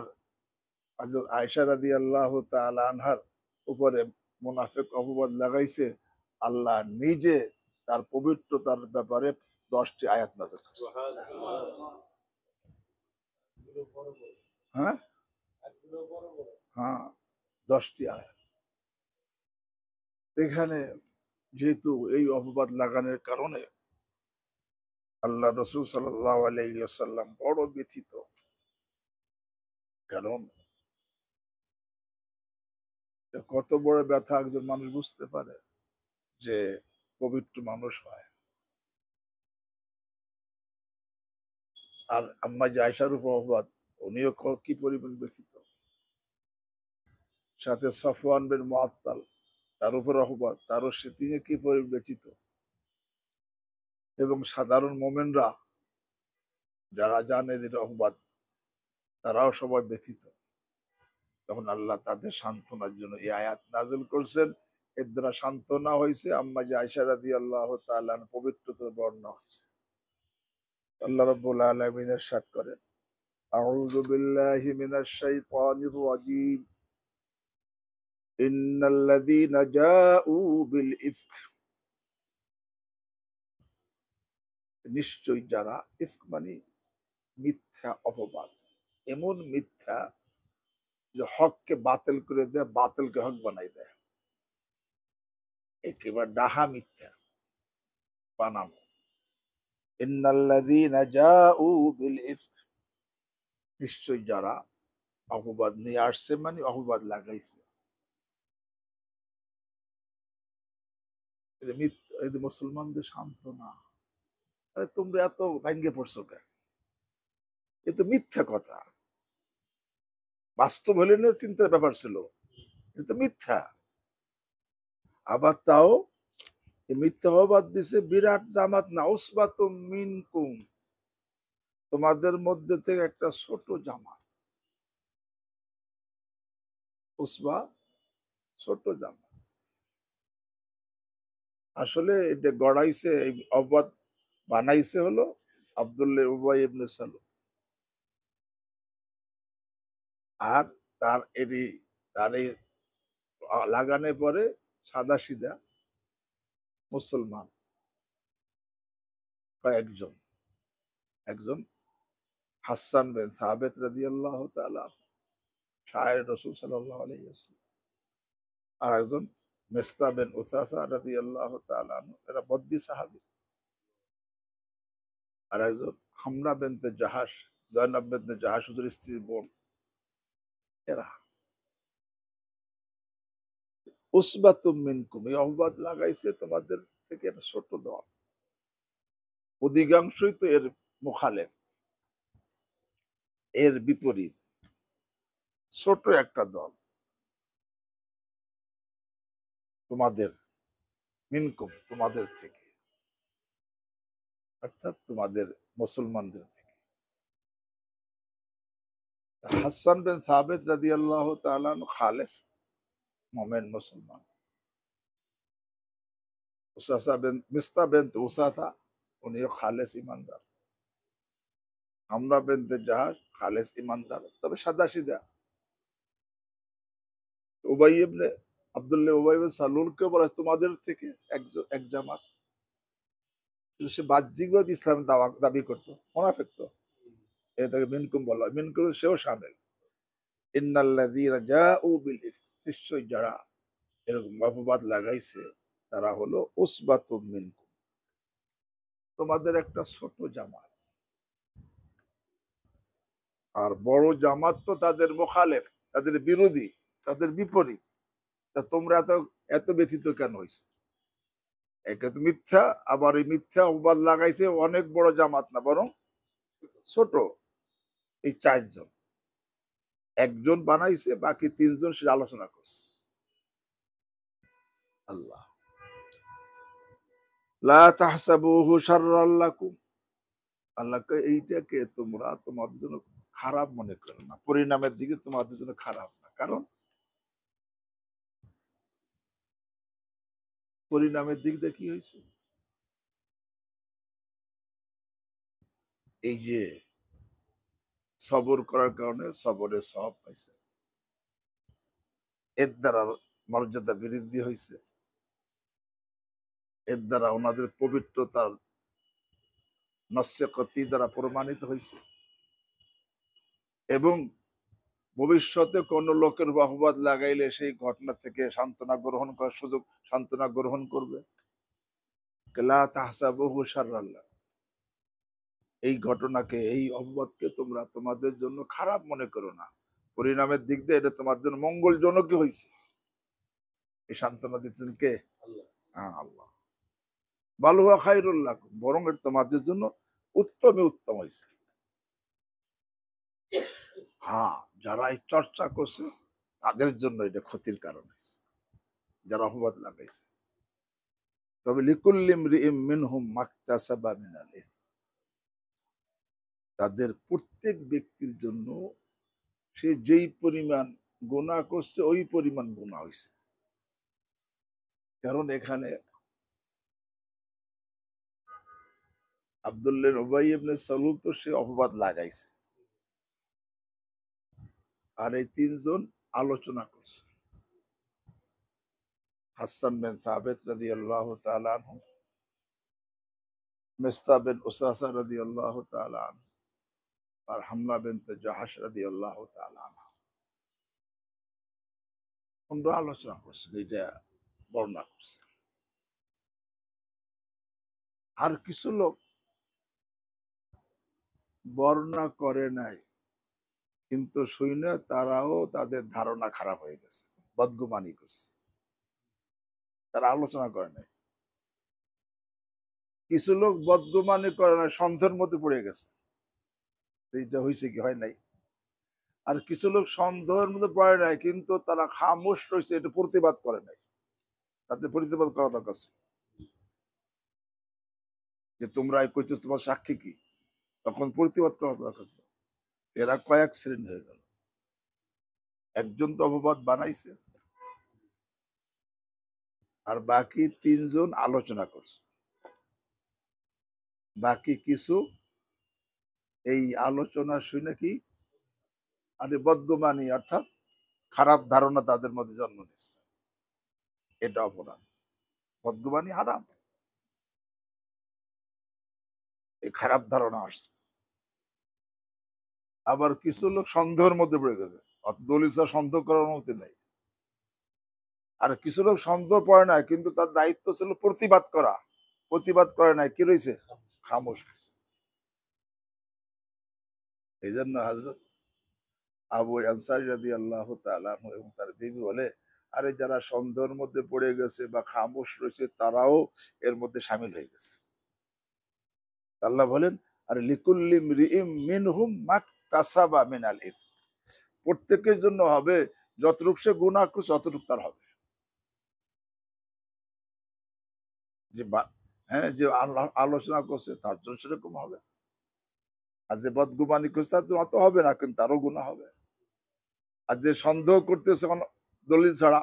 হযরত আয়েশা রাদিয়াল্লাহু তাআলা আনহার উপরে মুনাফিক অপবাদ লাগাইছে, আল্লাহ নিজে তার পবিত্রতার ব্যাপারে 10টি আয়াত নাযিল করছে। হ্যাঁ হ্যাঁ, 10টি আয়াত। এখানে যেহেতু এই অপবাদ লাগানোর কারণে আল্লাহ রাসূল সাল্লাল্লাহু আলাইহি ওয়াসাল্লাম বড় ব্যথিত। কারণ কত বড় ব্যথা একজন মানুষ বুঝতে পারে যে পবিত্র মানুষ হয়। আর আম্মা যে আয়েশার উপর অপবাদ, উনিও কি পরিমাণ ব্যথিত। সাথে সফওয়ান বিন মুআত্তাল, তার উপর অপবাদ, তারও সে তিনি কি পরিমাণ ব্যথিত। এবং সাধারণ মোমেনরা যারা জানে যে এটা অপবাদ, তারাও সবাই ব্যথিত। তখন আল্লাহ তাদের সান্ত্বনার জন্য এই আয়াত নাযিল করছেন। এর দ্বারা সান্ত্বনা হয়েছে, আম্মা যে আয়েশা রাদিয়াল্লাহু তাআলা পবিত্রতার বর্ণনা হয়েছে। আল্লাহ রাব্বুল আলামিন ইরশাদ করেন, আউযু বিল্লাহি মিনাশ শাইতানির রাজীম, ইন্নাল্লাযীনা জাউ বিল ইফক, নিশ্চয়ই যারা, ইফক মানে মিথ্যা অপবাদ, এমন মিথ্যা যে হককে বাতিল করে দেয়, বাতিলকে হক বানাই দেয়, একেবারে ডাহা মিথ্যা বানানো। ইন্নাল্লাযীনা জাউ বিল ইফক, নিশ্চয়ই যারা অপবাদ নিয়ে আসছে, মানে অপবাদ লাগাইছে। এই যে মুসলমানদের সান্ত্বনা, আরে তোমরা এত ভেঙ্গে পড়ছো কেন? এ তো মিথ্যা কথা। বাস্তব হলে না চিন্তার ব্যাপার ছিল, এটা তো মিথ্যা। আবার তাও মিথ্যা অপবাদ দিছে বিরাট জামাত না, উসবাতুম মিনকুম, তোমাদের মধ্যে থেকে একটা ছোট জামাত। উসবা ছোট জামাত। আসলে এটা গড়াইছে, এই অপবাদ বানাইছে হলো আব্দুল্লাহ উবাই ইবনে সালুল। আর তার এই লাগানোর পরে সাদা সিধা মুসলমান কয়েকজন, একজন হাসান বিন সাবিত রাদিয়াল্লাহু তাআলা, শায়ের রাসূল সাল্লাল্লাহু আলাইহি ওয়াসাল্লাম, আর একজন মিস্তা বিন উসাসা রাদিয়াল্লাহু তাআলা আনহু, এরা বদবী সাহাবী। আর একজন হামনা বিনতে জাহাশ, জয়নব বিনতে জাহাশ হুজুর স্ত্রীর বোন। এরা উসবাতুম মিনকুম, এই অপবাদ লাগাইছে তোমাদের থেকে একটা ছোট দল, অধিকাংশই তো এর মুখালেফ, এর বিপরীত, ছোট একটা দল তোমাদের, মিনকুম তোমাদের থেকে, অর্থাৎ তোমাদের মুসলমানদের থেকে। হাসান বিন সাবিত রাদিয়াল্লাহু তাআলা আনহু খালেস মুমিন মুসলমান। উসাসা বিন মিস্তা বিন উসাসা, উনিও খালেস ইমানদার। হামরা বিনতে জাহাজ খালেস ইমানদার, তবে সাদাসিধা। উবাই ইবনে আব্দুল্লাহ, উবাই ইবনে সালুলকে বলা তোমাদের থেকে এক জামাত। কিন্তু সে বাহ্যিকভাবে ইসলাম দাবি করতো, মুনাফিক তো, এটাকে মিনকুম বলা হয়। মিনকুম সেও শামিল। ইন্নাল্লাযীনা জাউ বিল ইফক, নিশ্চয় যারা এরকম অপবাদ লাগাইছে তারা হলো উসবাতুম মিনকুম, তোমাদের একটা ছোট জামাত। আর বড় জামাত তো তাদের মুখালেফ, তাদের বিরোধী, তাদের বিপরীত। তা তোমরা এত এত ব্যথিত কেন হয়েছে? একে তো মিথ্যা, আবার এই মিথ্যা অপবাদ লাগাইছে অনেক বড় জামাত না, বরং ছোট এই চারজন। একজন বানাইছে, বাকি তিনজন সে আলোচনা করছে। আল্লাহ লা তাহসাবুহু শাররাল লাকুম, আল্লাহকে এইটাকে তোমরা তোমাদের জন্য খারাপ মনে করো না, পরিণামের দিকে তোমাদের জন্য খারাপ না। কারণ পরিণামের দিক দিয়ে কি হয়েছে? এই যে সবর করার কারণে সবরের সওয়াব পাইছে, এর দ্বারা মর্যাদা বৃদ্ধি হয়েছে, এর দ্বারা ওনাদের পবিত্রতার নস্যকতি দ্বারা প্রমাণিত হয়েছে। এবং ভবিষ্যতে কোন লোকের অপবাদ লাগাইলে সেই ঘটনা থেকে সান্ত্বনা গ্রহণ করার সুযোগ, সান্ত্বনা গ্রহণ করবে। লা তাহসাবুহু শাররাল লাকুম, এই ঘটনাকে, এই অপবাদকে তোমরা তোমাদের জন্য খারাপ মনে করো না, পরিণামের দিক দিয়ে এটা তোমার জন্য মঙ্গলজনকই হয়েছে। এই সান্ত্বনা দিচ্ছেন কে? হ্যাঁ, আল্লাহ। বাল হুয়া খায়রুল লাকুম, বরং এটা তোমাদের জন্য উত্তমে উত্তম হয়েছে। হ্যাঁ, যারা এই চর্চা করছে তাদের জন্য এটা ক্ষতির কারণ হয়েছে, যারা অপবাদ লাগাইছে। তবে লিকুল্লি ইমরিইম মিনহুম মাকতাসাবা মিনাল ইসম, তাদের প্রত্যেক ব্যক্তির জন্য সে যেই পরিমাণ গুনাহ করছে ওই পরিমাণ গুনাহ হয়েছে। কারণ এখানে আব্দুল্লাহ উবাই ইবনে সালুল তো সে অপবাদ লাগাইছে, আর এই তিনজন আলোচনা করছে। হাসান বিন সাবিত রাদিয়াল্লাহু তাআলা আনহু, মিস্তা বিন উসাসা রাদিয়াল্লাহু তাআলা আনহু, আর হামলা বিনতে জাহাশ রাদিয়াল্লাহু তাআলা আনহা, আমরা আলোচনা করছি, এটা বর্ণনা করছে। আর কিছু লোক বর্ণনা করে নাই, কিন্তু শুনে তারাও তাদের ধারণা খারাপ হয়ে গেছে, বদগুমানি করছে, তারা আলোচনা করে নাই। কিছু লোক বদগুমানি করে নাই, সন্দেহের মধ্যে পড়ে গেছে, এইটা হয়েছে কি হয় নাই। আর কিছু লোক সন্দেহের মধ্যে পড়ে নাই, কিন্তু তারা খামোশ রয়েছে, এটা প্রতিবাদ করে নাই। তাদের প্রতিবাদ করা দরকার ছিল, যে তোমরা কইতেছ তোমার সাক্ষী কি, তখন প্রতিবাদ করা দরকার ছিল। এরা কয়েক শ্রেণী হয়ে গেল। একজন তো অপবাদ বানাইছে, আর বাকি তিনজন আলোচনা করছে। বাকি কিছু এই আলোচনা শুনে কি আরে বদগুমানি, অর্থাৎ খারাপ ধারণা তাদের মধ্যে জন্ম নিচ্ছে। এটা অপরাধ, বদগুমানি হারাম, এই খারাপ ধারণা আসছে। আবার কিছু লোক সন্দেহের মধ্যে পড়ে গেছে, অত দলিল সন্দেহ করার অনুমতি নেই। আর কিছু লোক সন্দেহ পড়ে না, কিন্তু তার দায়িত্ব ছিল প্রতিবাদ করা, প্রতিবাদ করে নাই, কি রয়েছে? খামোশ। এই জন্য হযরত আবু আনসারী রাদিয়াল্লাহু তাআলা আনহু এবং তার বিবি বলে, আরে যারা সন্দেহের মধ্যে পড়ে গেছে বা খামোশ রয়েছে তারাও এর মধ্যে শামিল হয়ে গেছে। আল্লাহ বলেন, আর লিকুল্লি ইমরিইম মিনহুম মাকতাসাবা মিনাল ইসম, প্রত্যেকের জন্য হবে যতটুকু সে গুনাহ করছে ততটুকু তার হবে। যে হ্যাঁ, যে আল্লাহ আলোচনা করছে তার জন্য সেরকম হবে, আর যে বদগুমানি করছে তার জন্য অত হবে না, কিন্তু তারও গুনাহ হবে। আর যে সন্দেহ করতেছে দলিল ছাড়া,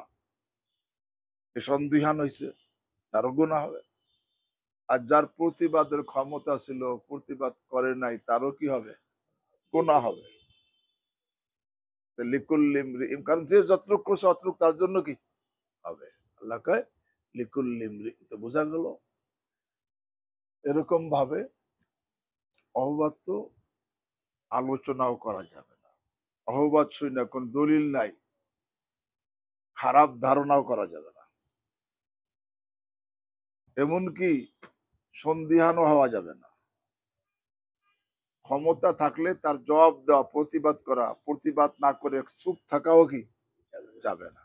এ সন্দিহান হয়েছে, তারও গুনাহ হবে। আর যার প্রতিবাদের ক্ষমতা ছিল, প্রতিবাদ করে নাই, তারও কি হবে? গুনাহ হবে। লিকুল্লি ইমরিইম, কারণ যে যতটুকু করছে অতটুকু তার জন্য কি হবে। আল্লাহ কয় লিকুল্লি ইমরিইম, তো বোঝা গেল এরকম ভাবে অবাধ তো আলোচনাও করা যাবে না, অবাধ শুই না, কোন দলিল নাই, খারাপ ধারণাও করা যাবে না, এমনকি সন্দিহানও হওয়া যাবে না। ক্ষমতা থাকলে তার জবাব দেওয়া, প্রতিবাদ করা, প্রতিবাদ না করে চুপ থাকাও কি যাবে না।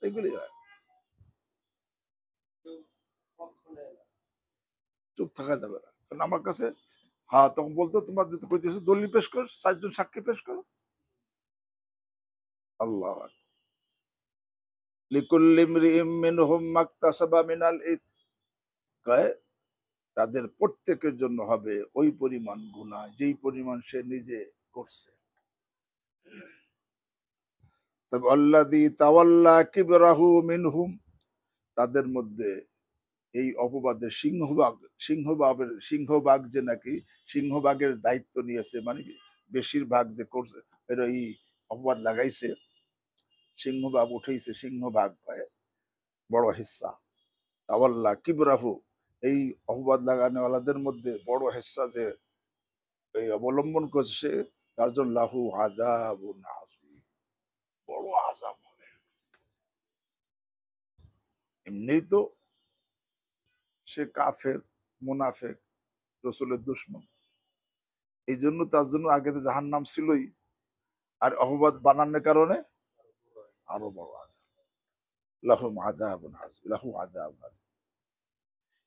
এগুলি হয়, চুপ থাকা যাবে না। কারণ আমার কাছে, হ্যাঁ, তখন বলতো তোমার যদি কইতেছো দলিল পেশ করো, 4 জন সাক্ষী পেশ করো। আল্লাহ লিকুল্লি ইমরিইম মিনহুম মাকতাসাবা মিনাল ইসম, কয় তাদের প্রত্যেকের জন্য হবে ওই পরিমাণ গুনাহ যেই পরিমাণ সে নিজে করছে। তবে আল্লাযী তাওয়াল্লা কিবরাহু মিনহুম, তাদের মধ্যে এই অপবাদের সিংহভাগ যে নাকি সিংহভাগের দায়িত্ব নিয়েছে, মানে বেশিরভাগ যে করছে, এরা এই অপবাদ লাগাইছে, সিংহভাগ উঠেছে, সিংহভাগ পায় বড় হিস্সা। তাওয়াল্লা কিবরাহু, এই অপবাদ লাগানোওয়ালাদের মধ্যে বড় হিস্সা যে এই অবলম্বন করছে, তার জন্য লাহু আযাবুন আযীম, বড় আযাব হবে। এমনি তো সে কাফের, মুনাফিক, রাসূলের দুশমন, এই জন্য তার জন্য আগে তো জাহান্নাম ছিলই, আর অপবাদ বানানোর কারণে আরো বড় আযাব। লাহুম আযাবুন আযীম, লাহু আযাবুন আযীম।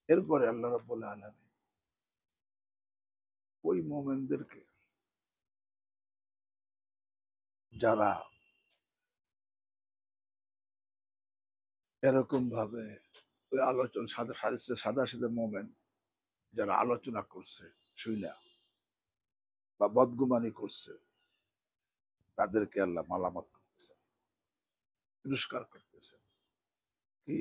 এরপরে আল্লাহ রাব্বুল আলামিন ওই মুমিনদেরকে যারা এরকম ভাবে ওই আলোচনা সাদা সিধা মোমেন যারা আলোচনা করছে শুইনা বা বদগুমানি করছে, তাদেরকে আল্লাহ মালামাত করতেছেন, তিরস্কার করতেছেন। কি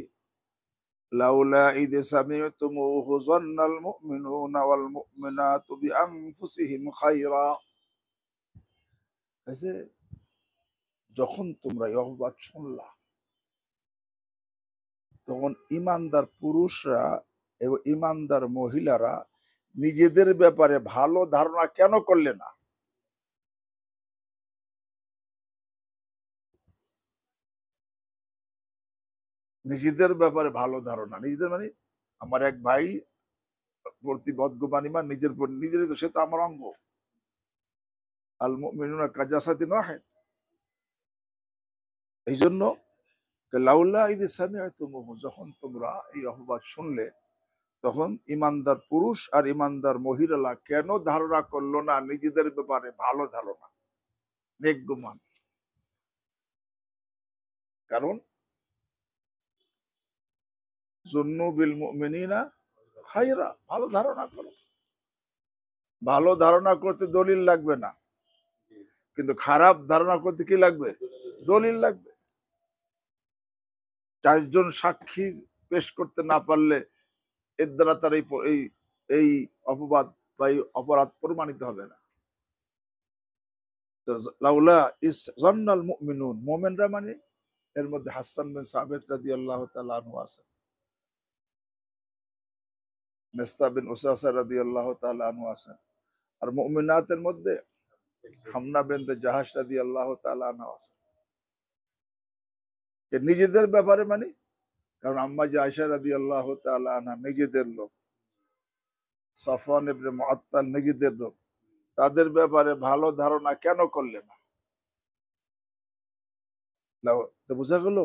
লাউলা ইদ সামি'তুমুহু যান্নাল মুমিনুনা ওয়াল মুমিনাতু বিআনফুসিহিম খায়রা, এই যে যখন তোমরা এই অপবাদ শুনলা, তখন ইমানদার পুরুষরা এবং ইমানদার মহিলারা নিজেদের ব্যাপারে ভালো ধারণা কেন করলে না? নিজেদের ব্যাপারে ভালো ধারণা, নিজেদের মানে আমার এক ভাই প্রতি বদগুমানিমান নিজের নিজেরই তো, সে তো আমার অঙ্গ। আল মুমিনুনা কাজাসাতিন ওয়াহিদ। এই জন্য লাউলা ইদ সামি'তুমুহু, যখন তোমরা এই অপবাদ শুনলে, তখন ইমানদার পুরুষ আর ইমানদার মহিলারা কেন ধারণা করলো না নিজেদের ব্যাপারে ভালো ধারণা, নেক গুমান? কারণ জুন্নু বিল মুমিনিনা খায়রা, ভালো ধারণা করো। ভালো ধারণা করতে দলিল লাগবে না, কিন্তু খারাপ ধারণা করতে কি লাগবে? দলিল লাগবে। 4 জন সাক্ষী পেশ করতে না পারলে এর দ্বারা তার এই এই অপবাদ বা এই অপরাধ প্রমাণিত হবে না। লাউলা ইস জান্নাল মুমিনুন, মুমিনরা মানে এর মধ্যে হাসান বিন সাবিত রাদিয়াল্লাহু তাআলা আনহু আছেন, মিসতা বিন উসাসা রাদিয়াল্লাহু তাআলা আনহু আছেন, আর মুমিনাতের মধ্যে হামনা বিনতে জাহাশ রাদিয়াল্লাহু তাআলা আনহা আছেন। নিজেদের ব্যাপারে মানে, কারণ আম্মা যে আয়েশা রাদিয়াল্লাহু তাআলা আনহা নিজেদের লোক, সফওয়ান ইবনে মুআত্তাল নিজেদের লোক, তাদের ব্যাপারে ভালো ধারণা কেন করলে না? তো বোঝা গেল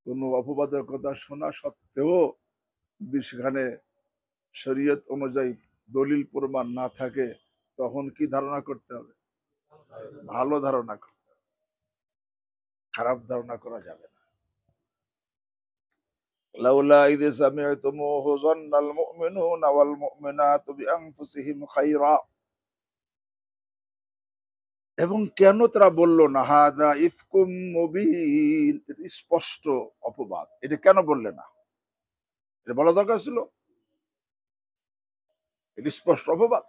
কোন অপবাদের কথা শোনা সত্ত্বেও যদি সেখানে শরীয়ত অনুযায়ী দলিল প্রমাণ না থাকে, তখন কি ধারণা করতে হবে? ভালো ধারণা করতে হবে, খারাপ ধারণা করা যাবে না। লাউলা ইয সামি'তুমুহু যান্নাল মুমিনুনা ওয়াল মুমিনাতু বিআনফুসিহিম খায়রা, এবং কেন তারা বললো না হাদা ইফকুম মুবিন, এটা স্পষ্ট অপবাদ, এটা কেন বললে না? এটা বলা দরকার ছিল, এটা স্পষ্ট অপবাদ।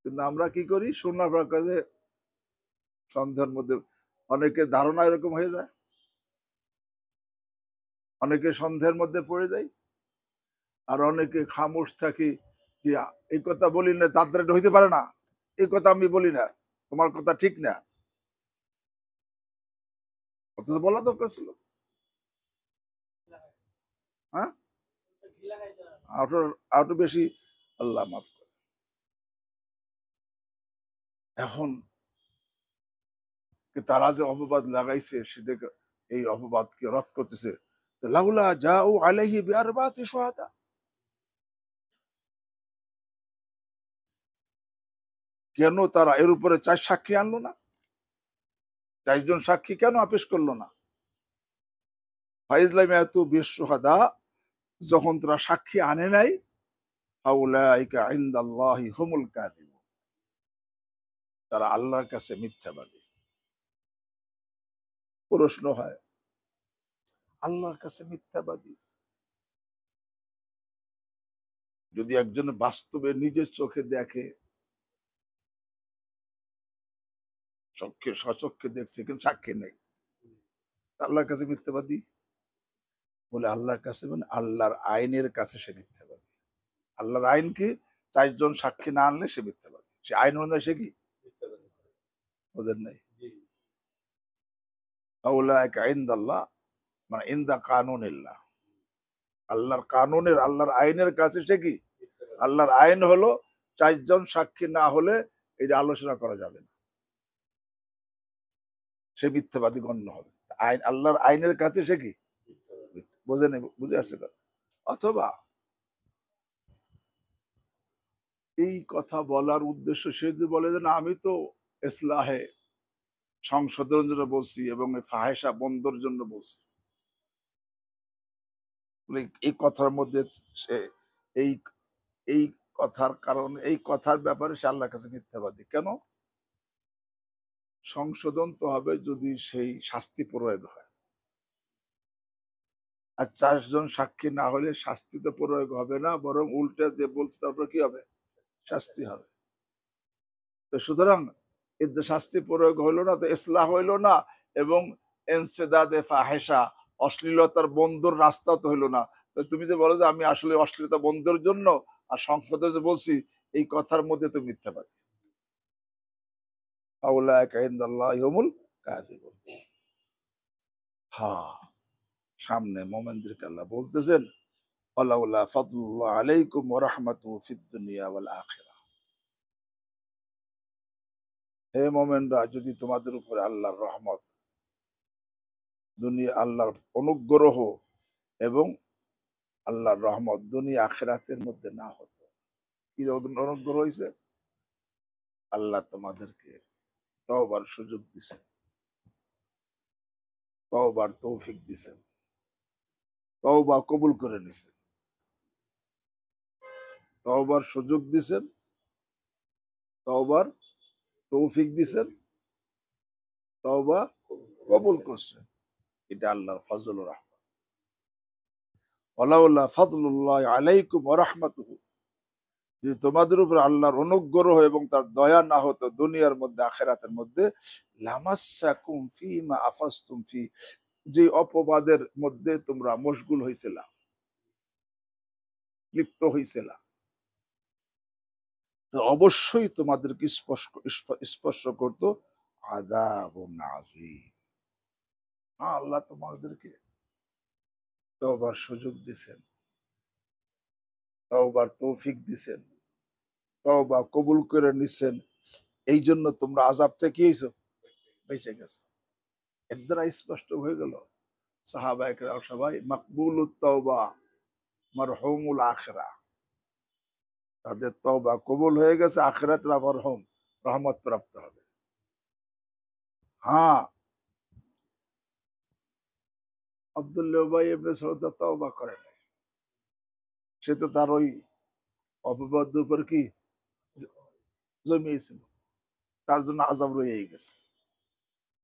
কিন্তু আমরা কি করি, শোনার কাছে সন্দেহের মধ্যে অনেকে ধারণা এরকম হয়ে যায়, অনেকে সন্দেহের মধ্যে পড়ে যায়, আর অনেকে খামোশ থাকি যে এই কথা বলি না, তার দ্বারা এটা হইতে পারে না, এই কথা আমি বলি না, তোমার কথা ঠিক না, অথচ বলা দরকার ছিল। হ্যাঁ, আরো বেশি আল্লাহ মাফ করে। এখন তারা যে অপবাদ লাগাইছে সেটাকে, এই অপবাদকে রদ করতেছে, লাউলা জাউ আলাইহি বিআরবাতি শুহাদা, কেন তারা এর উপরে 4 সাক্ষী আনলো না? 4 জন সাক্ষী কেন পেশ করলো না? ফাইজলাম এত বিশুহাদা, যখন তারা সাক্ষী আনে নাই, ফাউলাইকা ইনদাল্লাহি হুমুল কাযিবুন, তারা আল্লাহর কাছে মিথ্যাবাদী। প্রশ্ন হয়, আল্লাহর কাছে মিথ্যাবাদী যদি একজন বাস্তবে নিজের চোখে দেখে, চোখে সচক্ষে দেখছে কিন্তু সাক্ষী নেই, আল্লাহর কাছে মিথ্যাবাদী বলে? আল্লাহর কাছে মানে আল্লাহর আইনের কাছে সে মিথ্যাবাদী। আল্লাহর আইন কি? 4 জন সাক্ষী না আনলে সে মিথ্যাবাদী, সে আইন অনুযায়ী সে কি বোঝেন নাই? আউলাইকা ইনদাল্লাহ মানে ইনদা কানুনিল্লাহ, আল্লাহর কানুনের, আল্লাহর আইনের কাছে সে কি? আল্লাহর আইন হলো 4 জন সাক্ষী না হলে এটা আলোচনা করা যাবে না, সে মিথ্যাবাদী গণ্য হবে। আইন, আল্লাহর আইনের কাছে সে কি? বোঝে নেই, বুঝে আসছে কথা? অথবা এই কথা বলার উদ্দেশ্য সে যদি বলে যে না আমি তো ইসলাহে সংশোধনের জন্য বলছি এবং ফাহেসা বন্ধর জন্য বলছি, এই কথার মধ্যে সে এই এই কথার কারণে, এই কথার ব্যাপারে সে আল্লাহর কাছে মিথ্যাবাদী। কেন? সংশোধন তো হবে যদি সেই শাস্তি প্রয়োগ হয়, আর 4 জন সাক্ষী না হলে শাস্তি তো প্রয়োগ হবে না, বরং উল্টে যে বলছে তারপর কি হবে? শাস্তি হবে। তো সুতরাং এতে শাস্তি প্রয়োগ হইলো না, তো ইসলাহ হইলো না, এবং এনসেদাদে ফাহেসা অশ্লীলতার বন্ধুর রাস্তা তো হইলো না। তো তুমি যে বলো যে আমি আসলে অশ্লীলতা বন্ধের জন্য আর সংসদে যে বলছি, এই কথার মধ্যে তো মিথ্যাবাদী। আউলাইকা ইনদাল্লাহি হুমুল কাযিবুন। হ্যাঁ, সামনে মোমেনদেরকে আল্লাহ বলতেছেন ওয়ালাউলা ফাদলুল্লাহ আলাইকুম ওয়া রাহমাতুহু ফিদ দুনিয়া ওয়াল আখিরাহ, হে মোমেনরা, যদি তোমাদের উপরে আল্লাহর রহমত, দুনিয়া আল্লাহর অনুগ্রহ এবং আল্লাহর রহমত দুনিয়া আখিরাতের মধ্যে না হতো, কি অনুগ্রহ হয়েছে? আল্লাহ তোমাদেরকে তওবার সুযোগ দিছেন, তওবার তৌফিক দিছেন, তওবা কবুল করে নিছেন, তওবার সুযোগ দিছেন, তওবার তৌফিক দিছেন, তওবা কবুল করছেন। এটা আল্লাহর ফজল ও রহমত। ওয়ালাউলা ফাদলুল্লাহ আলাইকুম ওয়া রাহমাতুহু, যদি তোমাদের উপর আল্লাহর অনুগ্রহ এবং তার দয়া না হতো দুনিয়ার মধ্যে আখিরাতের মধ্যে, লামাসসাকুম ফীমা আফাসতুম ফী, যে অপবাদের মধ্যে তোমরা মশগুল হইছিলা, লিপ্ত হইছিলা, তো অবশ্যই তোমাদেরকে স্পর্শ করতো আযাবুন আযীম, হ্যাঁ, আল্লাহ তোমাদেরকে তওবার সুযোগ দিছেন, তওবার তৌফিক দিছেন, তওবা কবুল করে নিছেন। এই জন্য তোমরা আযাব থেকে হইছো, বেঁচে গেছো। এর দ্বারা স্পষ্ট হয়ে গেল সাহাবায়ে কেরাম সবাই মাকবুলুত তওবা মারহুমুল আখিরা, তাদের তওবা কবুল হয়ে গেছে, আখিরাতে মারহুম, রহমত প্রাপ্ত হবে। হ্যাঁ, আব্দুল্লাহ উবাই ইবনে সাউদ তওবা করে নাই, সে তো তার ওই অপবাদের উপর কি জমিয়েছিল, তার জন্য আযাব রয়ে গেছে।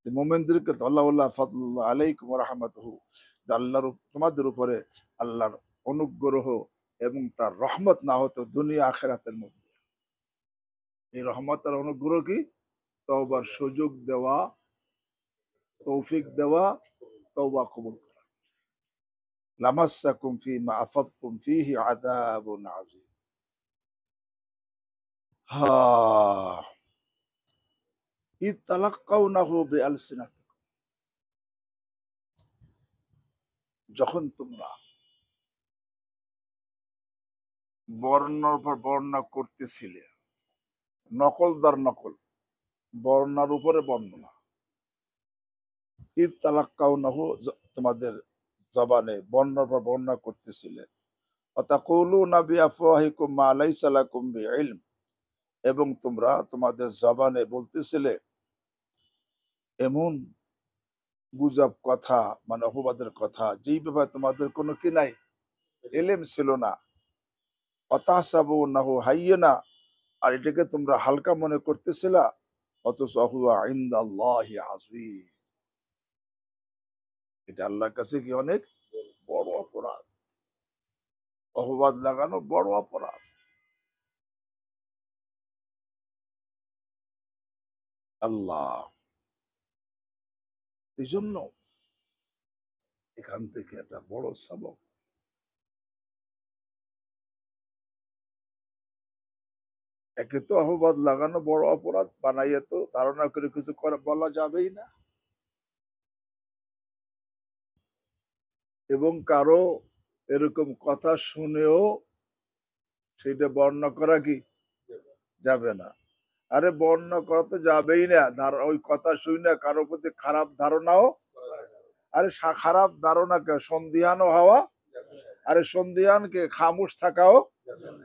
মোমেনদেরকে তো আল্লাহ ফাদলুল্লাহ আলাইকুম ওয়া রাহমাতুহু, আল্লাহর তোমাদের উপরে আল্লাহর অনুগ্রহ এবং তার রহমত না হতো দুনিয়া আখিরাতের মধ্যে। এই রহমত আর অনুগ্রহ কি? তওবার সুযোগ দেওয়া, তৌফিক দেওয়া, তওবা কবুল করা। লামাসসাকুম ফীমা আফাদতুম ফীহি আযাবুন আযীম। হ্যাঁ, ইদ তালাক্কাউনাহু বিআলসিনাতিকুম, যখন তোমরা বর্ণনার উপর বর্ণনা করতেছিলে, নকল দর নকল, বর্ণনার উপরে বর্ণনা। ঈদ তালাক্কাউনাহু, তোমাদের জবানে বর্ণনার উপর বর্ণনা করতেছিলে। ওয়াতাকুলুনা বিআফওয়াহিকুম মা লাইসা লাকুম বিইলম, এবং তোমরা তোমাদের জবানে বলতেছিলে এমন গুজব কথা, মানে অপবাদের কথা, যেই ব্যাপারে তোমাদের কোনো কি নাই, ইলম ছিল না। ওয়াতাহসাবুনাহু হায়্যিনা, আর এটাকে তোমরা হালকা মনে করতেছিলা, অথচ হুয়া ইনদাল্লাহি আযীম, এটা আল্লাহর কাছে কি অনেক বড় অপরাধ। অপবাদ লাগানো বড় অপরাধ। আল্লাহ, এই জন্য এখান থেকে একটা বড় সবক, একে তো অপবাদ লাগানো বড় অপরাধ, বানাইয়া তো ধারণা করে কিছু করা বলা যাবেই না, এবং কারো এরকম কথা শুনেও সেটা বর্ণনা করা কি যাবে না। আরে বর্ণনা করা তো যাবেই না, ওই কথা শুনে কারো প্রতি খারাপ ধারণাও, আরে খারাপ ধারণাকে সন্দিহানও হওয়া, আরে সন্দিহানকে খামোশ থাকাও,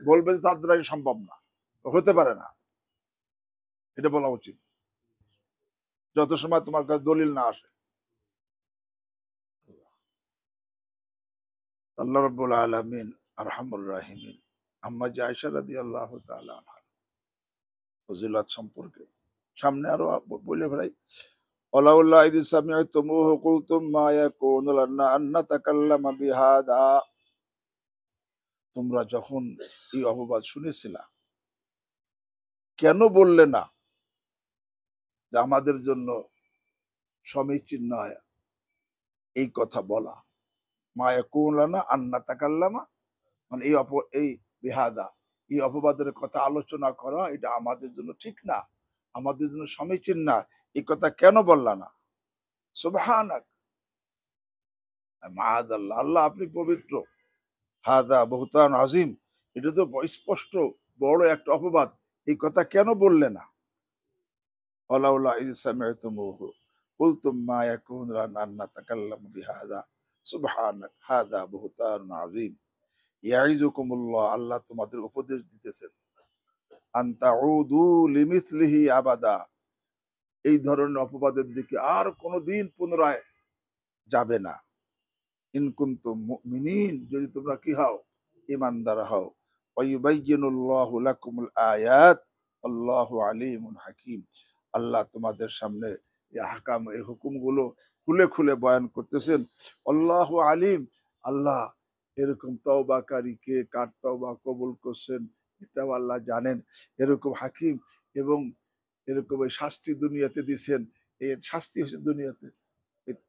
বলবে যে তার দ্বারা সম্ভব না, হতে পারে না, এটা বলা উচিত যত সময় তোমার কাছে দলিল না আসে। আল্লাহ রাব্বুল আলামিন আরহামুর রাহিমিন আম্মা যে আয়েশা রাদিয়াল্লাহু তাআলা আনহা ফজিলত সম্পর্কে সামনে আরো বলে ফেলাই। ওয়ালাউল্লাহ ইদ সামি'তুমুহু কুলতুম মা ইয়াকুনু লানা আন নাতাকাল্লামা বিহাদা, তোমরা যখন এই অপবাদ শুনেছিলা, কেন বললে না যে আমাদের জন্য সমীচীন নয় এই কথা বলা। মা ইয়াকুনু লানা আন নাতাকাল্লামা, মানে এই বিহাদা, এই অপবাদের কথা আলোচনা করা, এটা আমাদের জন্য ঠিক না, আমাদের জন্য সমীচীন না, এই কথা কেন বললা না? সুবহানাক, মাআযাল্লাহ, আল্লাহ আপনি পবিত্র। হাদা বুহতান আযীম, এটা তো স্পষ্ট বড় একটা অপবাদ, এই কথা কেন বললে না? ওয়ালাউলা ইয সামি'তুমুহু কুলতুম মা ইয়াকুনু লানা আন নাতাকাল্লামা বিহাদা সুবহানাক হাদা বুহতান আযীম। ইয়াইযুকুমুল্লাহ, আল্লাহ তোমাদের উপদেশ দিতেছেন, আন তাউদু লিমিসলিহি আবাদা, এই ধরনের অপবাদের দিকে আর কোনোদিন পুনরায় যাবে না। ইন কুনতুম মুমিনিন, যদি তোমরা কি হও, ঈমানদার হও। ওয়া ইউবাইয়িনুল্লাহু লাকুমুল আয়াত আল্লাহু আলীমুন হাকীম, আল্লাহ তোমাদের সামনে এই আহকাম, এই হুকুমগুলো খুলে খুলে বয়ান করতেছেন। আল্লাহু আলীম, আল্লাহ এরকম তওবাকারীকে কার তওবা কবুল করছেন এটাও আল্লাহ জানেন। এরকম হাকিম, এবং এরকম এই শাস্তি দুনিয়াতে দিছেন, এই শাস্তি হয়েছে দুনিয়াতে,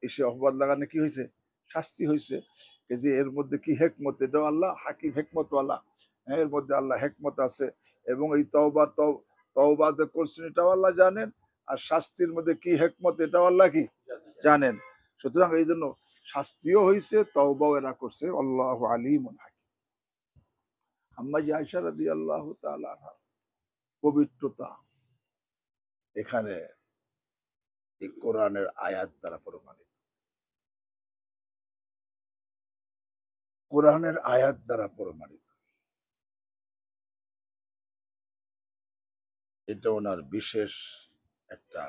এসে অপবাদ লাগানো কি হয়েছে, শাস্তি হয়েছে। এই যে এর মধ্যে কি হেকমত, এটাও আল্লাহ হাকিম, হেকমত আল্লাহ, এর মধ্যে আল্লাহ হেকমত আছে। এবং এই তওবা যে করছেন এটাও আল্লাহ জানেন, আর শাস্তির মধ্যে কি হেকমত এটাও আল্লাহ কি জানেন। সুতরাং এই জন্য শাস্তিও হয়েছে, তওবাও এরা করছে। আল্লাহু আলিমুন হাকিম। আম্মা আয়েশা রাদিয়াল্লাহু তাআলা আনহা পবিত্রতা এখানে এই কোরআনের আয়াত দ্বারা প্রমাণিত। কোরআনের আয়াত দ্বারা প্রমাণিত। এটা ওনার বিশেষ একটা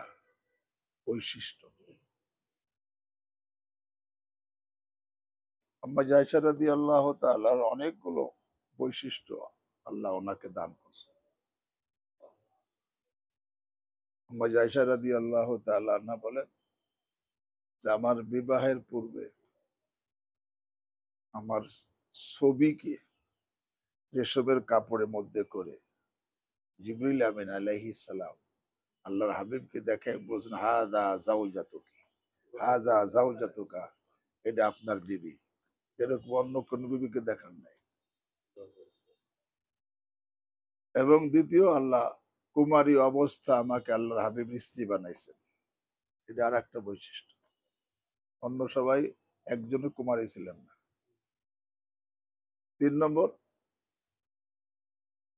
বৈশিষ্ট্য। আম্মা আয়েশা রাদিয়াল্লাহু তাআলার অনেকগুলো বৈশিষ্ট্য আল্লাহ ওনাকে দান করছে। আম্মা আয়েশা রাদিয়াল্লাহু তাআলা আনহা বলেন যে আমার বিবাহের পূর্বে আমার ছবিকে রেশমের কাপড়ের মধ্যে করে জিবরিল আমিন আলাইহিস সালাম আল্লাহর হাবিবকে দেখায় বলছেন, হাদা জাওজাতুকি, হাদা জাওজাতুকা, এটা আপনার বিবি। এরকম অন্য কোন বিবিকে দেখান নাই। এবং দ্বিতীয়, আল্লাহ কুমারী অবস্থা আমাকে আল্লাহর হাবিব স্ত্রী বানাইছেন। এটা আর একটা বৈশিষ্ট্য। অন্য সবাই একজনের কুমারী ছিলেন না। 3 নম্বর,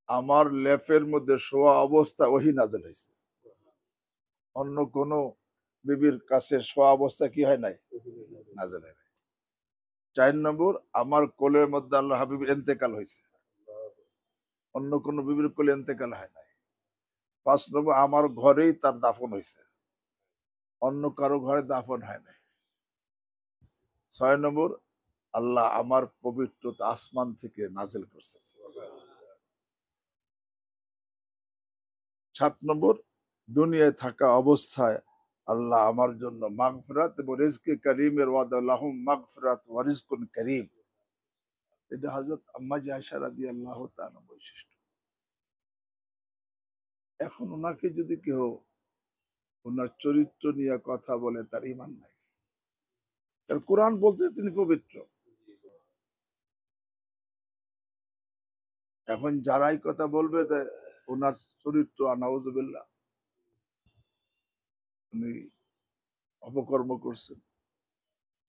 আমার লেফের মধ্যে শোয়া অবস্থা ওহী নাযিল হয়েছে। অন্য কোন বিবির কাছে শোয়া অবস্থা কি হয় নাই? নাযিল হয় নাই। 4 নম্বর, আমার কোলের মধ্যে আল্লাহ হাবিবের ইন্তেকাল হয়েছে। অন্য কোন বিবির কোলে ইন্তেকাল হয় নাই। 5 নম্বর, আমার ঘরেই তার দাফন হয়েছে। অন্য কারো ঘরে দাফন হয় নাই। 6 নম্বর, আল্লাহ আমার পবিত্রতা আসমান থেকে নাজিল করছে। 7 নম্বর, দুনিয়ায় থাকা অবস্থায় আল্লাহ আমার জন্য মাগফিরাত এবং রিজকে কারীমের ওয়াদা, লাহুম মাগফিরাত ওয়া রিজকুন কারীম। এটা হযরত আম্মা আয়েশা রাদিয়াল্লাহু তাআলা বৈশিষ্ট্য। এখন ওনাকে যদি কেউ ওনার চরিত্র নিয়ে কথা বলে, তার ঈমান নাই। তার কোরআন বলতে তিনি পবিত্র। এখন যারাই কথা বলবে যে ওনার চরিত্র নাউজুবিল্লাহ, উনি অপকর্ম করছেন,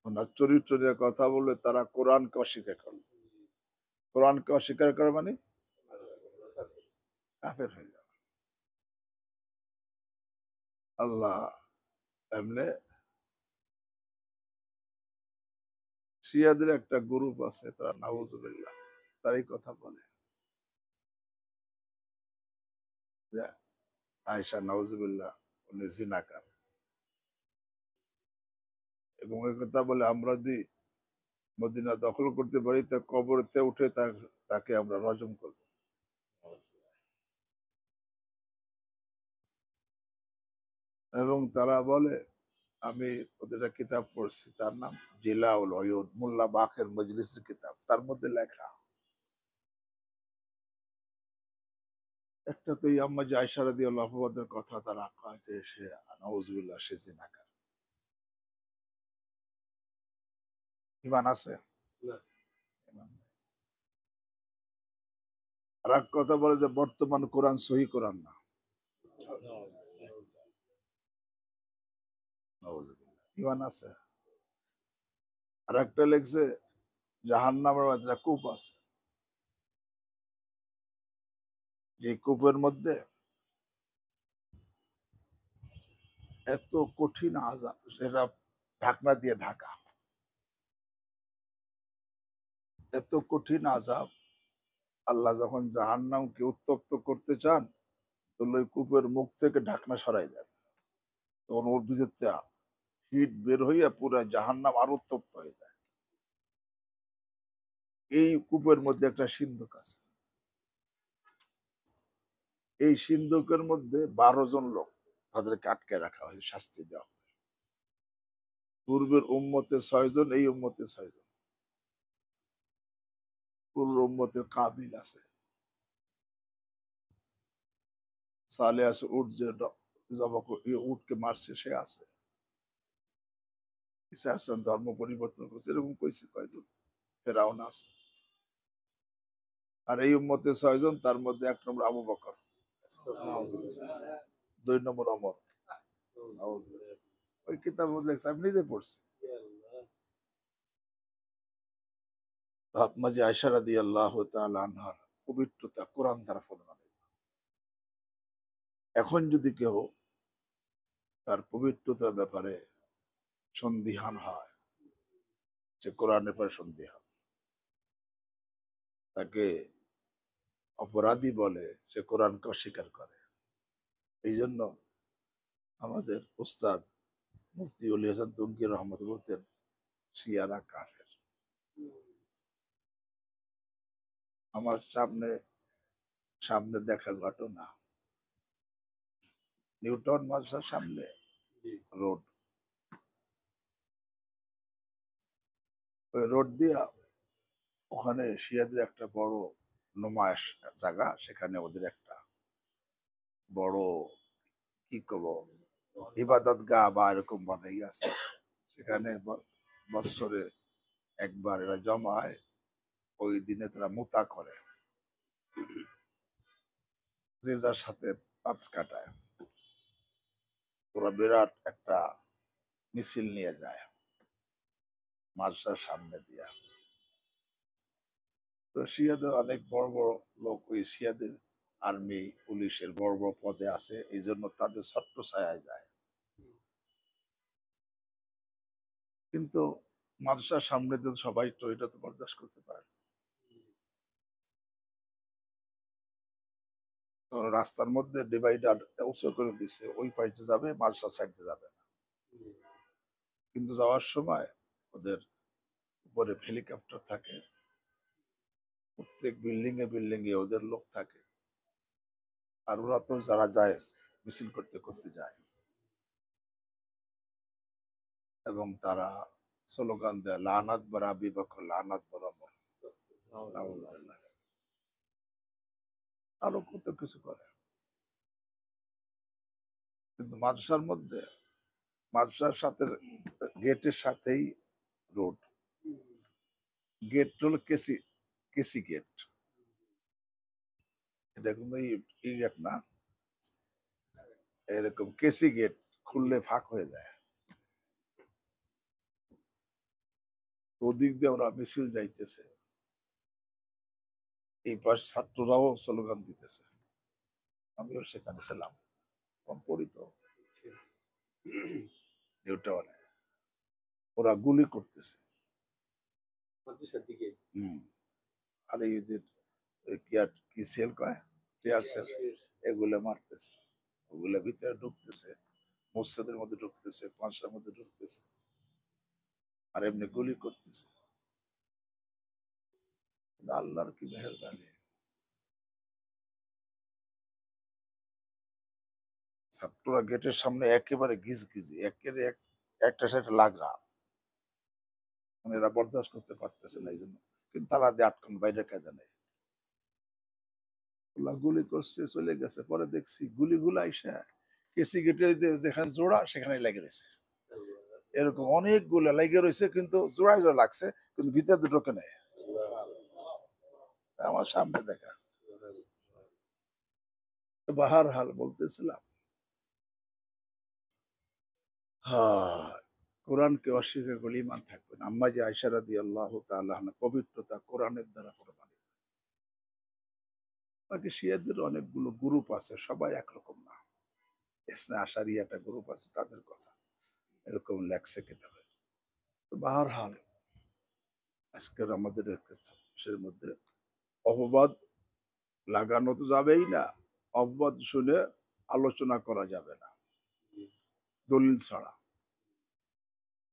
ওনার চরিত্র নিয়ে কথা বললে তারা কোরআনকে অস্বীকার করবে। কোরআনকে অস্বীকার করে মানে কাফের হয়ে যাবে। আল্লাহ এমনি শিয়াদের একটা গ্রুপ আছে, তারা নাউজুবিল্লাহ তারই কথা বলে যে আয়েশা নাউজুবিল্লাহ উনি জিনাকার, এবং এই কথা বলে আমরা যদি মদিনা দখল করতে পারি তা কবরতে উঠে তাকে আমরা রজম করব। এবং তারা বলে, আমি ওদের একটা কিতাব পড়ছি, তার নাম জিলাউল উয়ুন, মোল্লা বাকের মজলিসের কিতাব। তার মধ্যে লেখা একটা তো আম্মা আয়েশা রাদিয়াল্লাহু আনহার কথা তারা কয় যে সে নাউজুবিল্লাহ সে জিনাকার। ঈমান আছে? ঈমান নাই। আর এক কথা বলে যে বর্তমান কোরআন সহি কোরআন না। নাউজুবিল্লাহ। ঈমান আছে? আর একটা লেখছে জাহান্নামের মধ্যে কূপ আছে, যে কূপের মধ্যে এত কঠিন আযাব, সেটা ঢাকনা দিয়ে ঢাকা। এত কঠিন আযাব, আল্লাহ যখন জাহান্নামকে উত্তপ্ত করতে চান, তো ওই কূপের মুখ থেকে ঢাকনা সরাই দেন, তখন ওর ভিতরতে হিট বের হইয়া পুরো জাহান্নাম আরো উত্তপ্ত হয়ে যায়। এই কূপের মধ্যে একটা সিন্ধুক আছে। এই সিন্ধুকের মধ্যে 12 জন লোক, তাদেরকে আটকে রাখা হয়েছে, শাস্তি দেওয়া হবে। পূর্বের উম্মতে 6 জন, এই উম্মতে 6 জন। পূর্ব উম্মতে কাবিল আছে, সালে আছে, উট যে উটকে মারছে সে আছে, ঈসা আসলাম ধর্ম পরিবর্তন করছে, এরকম কইছে কয়জন, ফেরাউন আছে। আর এই উম্মতে 6 জন, তার মধ্যে 1 নম্বর আবু বকর, 2 নম্বর ওমর। ওই কিতাব লেখছে, আমি নিজে পড়ছি। মাঝে আয়েশা রাদিয়াল্লাহু তাআলা আনহার পবিত্রতা কোরআন দ্বারা প্রমাণিত। এখন যদি কেউ তার পবিত্রতার ব্যাপারে সন্দিহান হয়, সে কোরআনের পরে সন্দিহান, তাকে অপরাধী বলে, সে কোরআনকে অস্বীকার করে। এই জন্য আমাদের উস্তাদ মুফতি উল হাসান তুঙ্কি রহমত বলতেন, শিয়ারা কাফের। আমার সামনে সামনে দেখা ঘটনা, নিউটন মাদ্রাসার সামনে রোড, ওই রোড দিয়া ওখানে শিয়াদের একটা বড় নুমায়েশ জায়গা, সেখানে ওদের একটা বড় কি কব ইবাদত গা বা এরকম ভাবে আছে। সেখানে বৎসরে একবার এরা জমায়, ওই দিনে তারা মুতা করে, যে যার সাথে পাঁচ কাটায়। ওরা বিরাট একটা মিছিল নিয়ে যায় মাদ্রাসার সামনে দিয়া। তো শিয়াদের অনেক বড় বড় লোক, ওই শিয়াদের আর্মি পুলিশের বড় বড় পদে আছে, এই জন্য তাদের ছত্র ছায়ায় যায়। কিন্তু মাদ্রাসার সামনে তো সবাই তো এটা তো বরদাস্ত করতে পারে। রাস্তার মধ্যে ডিভাইডার উঁচু করে দিছে, ওই পাইতে যাবে, মাদ্রাসা সাইডে যাবে না। কিন্তু যাওয়ার সময় ওদের উপরে হেলিকপ্টার থাকে, প্রত্যেক বিল্ডিং এ ওদের লোক থাকে। আর ওরা তো যারা যায় মিছিল করতে করতে যায়, এবং তারা স্লোগান দেয়, লানাত বরা বিবক্ষ, লানাত বরা মর, আরো কত কিছু করে। কিন্তু মাদ্রাসার মধ্যে, মাদ্রাসার সাথে গেটের সাথেই রোড, গেট হলো কেসি, কেসি গেট। এটা কিন্তু এই গেট না, এরকম কেসি গেট খুললে ফাঁক হয়ে যায়। ওদিক দিয়ে ওরা মিছিল যাইতেছে, এই পাশ ছাত্ররাও স্লোগান দিতেছে। আমিও সেখানে ছিলাম, কম পড়িত নিউটাউনে। ওরা গুলি করতেছে, আর এই যে কি সেল কয়, টিয়ার সেল, এগুলো মারতেছে, ওগুলো ভিতরে ঢুকতেছে, মসজিদের মধ্যে ঢুকতেছে, পাঁচটার মধ্যে ঢুকতেছে, আর এমনি গুলি করতেছে। আল্লাহর কি মেহেরবানি, ছাত্ররা গেটের সামনে একেবারে গিজ গিজি, একেবারে একটা সাথে লাগা, মানে এরা বরদাস্ত করতে পারতেছে না, এই জন্য। কিন্তু তারা দিয়ে আটকান, বাইরে কায়দা নেই। গুলি করছে, চলে গেছে। পরে দেখছি গুলিগুলো আইসা কেসি গেটের যেখানে জোড়া সেখানে লেগে রয়েছে, এরকম অনেক গুলা লেগে রয়েছে, কিন্তু জোড়ায় জোড়া লাগছে, কিন্তু ভিতরে ঢোকে নেই। আমার সামনে দেখা। বাহার হাল বলতেছিলাম, হ্যাঁ, কোরআনকে অস্বীকার করলে ইমান থাকবে না। আম্মা যে আয়েশা রাদিয়াল্লাহু তাআলা আনহা পবিত্রতা কোরআনের দ্বারা প্রমাণিত। বাকি শিয়াদের অনেকগুলো গ্রুপ আছে, সবাই একরকম না। ইসনা আশারি একটা গ্রুপ আছে, তাদের কথা এরকম লেখছে কিতাবে। তো বাহার হাল আজকের আমাদের দেশের মধ্যে অপবাদ লাগানো তো যাবেই না, অপবাদ শুনে আলোচনা করা যাবে না দলিল ছাড়া,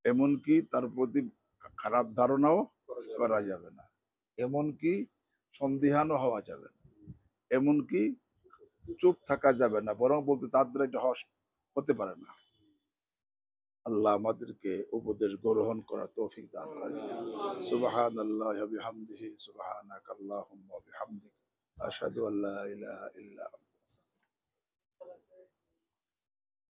এমনকি তার প্রতি খারাপ ধারণাও করা যাবে না, এমনকি সন্দিহানও হওয়া যাবে না, এমনকি চুপ থাকা যাবে না, বরং বলতে তার দ্বারা এটা হতে পারে না। আল্লাহ আমাদেরকে উপদেশ গ্রহণ করা তৌফিক দান করেন। সুবহানাল্লাহি ওয়া বিহামদিহি, সুবহানাকাল্লাহুম্মা ওয়া বিহামদিক, আশহাদু আল্লা ইলাহা ইল্লা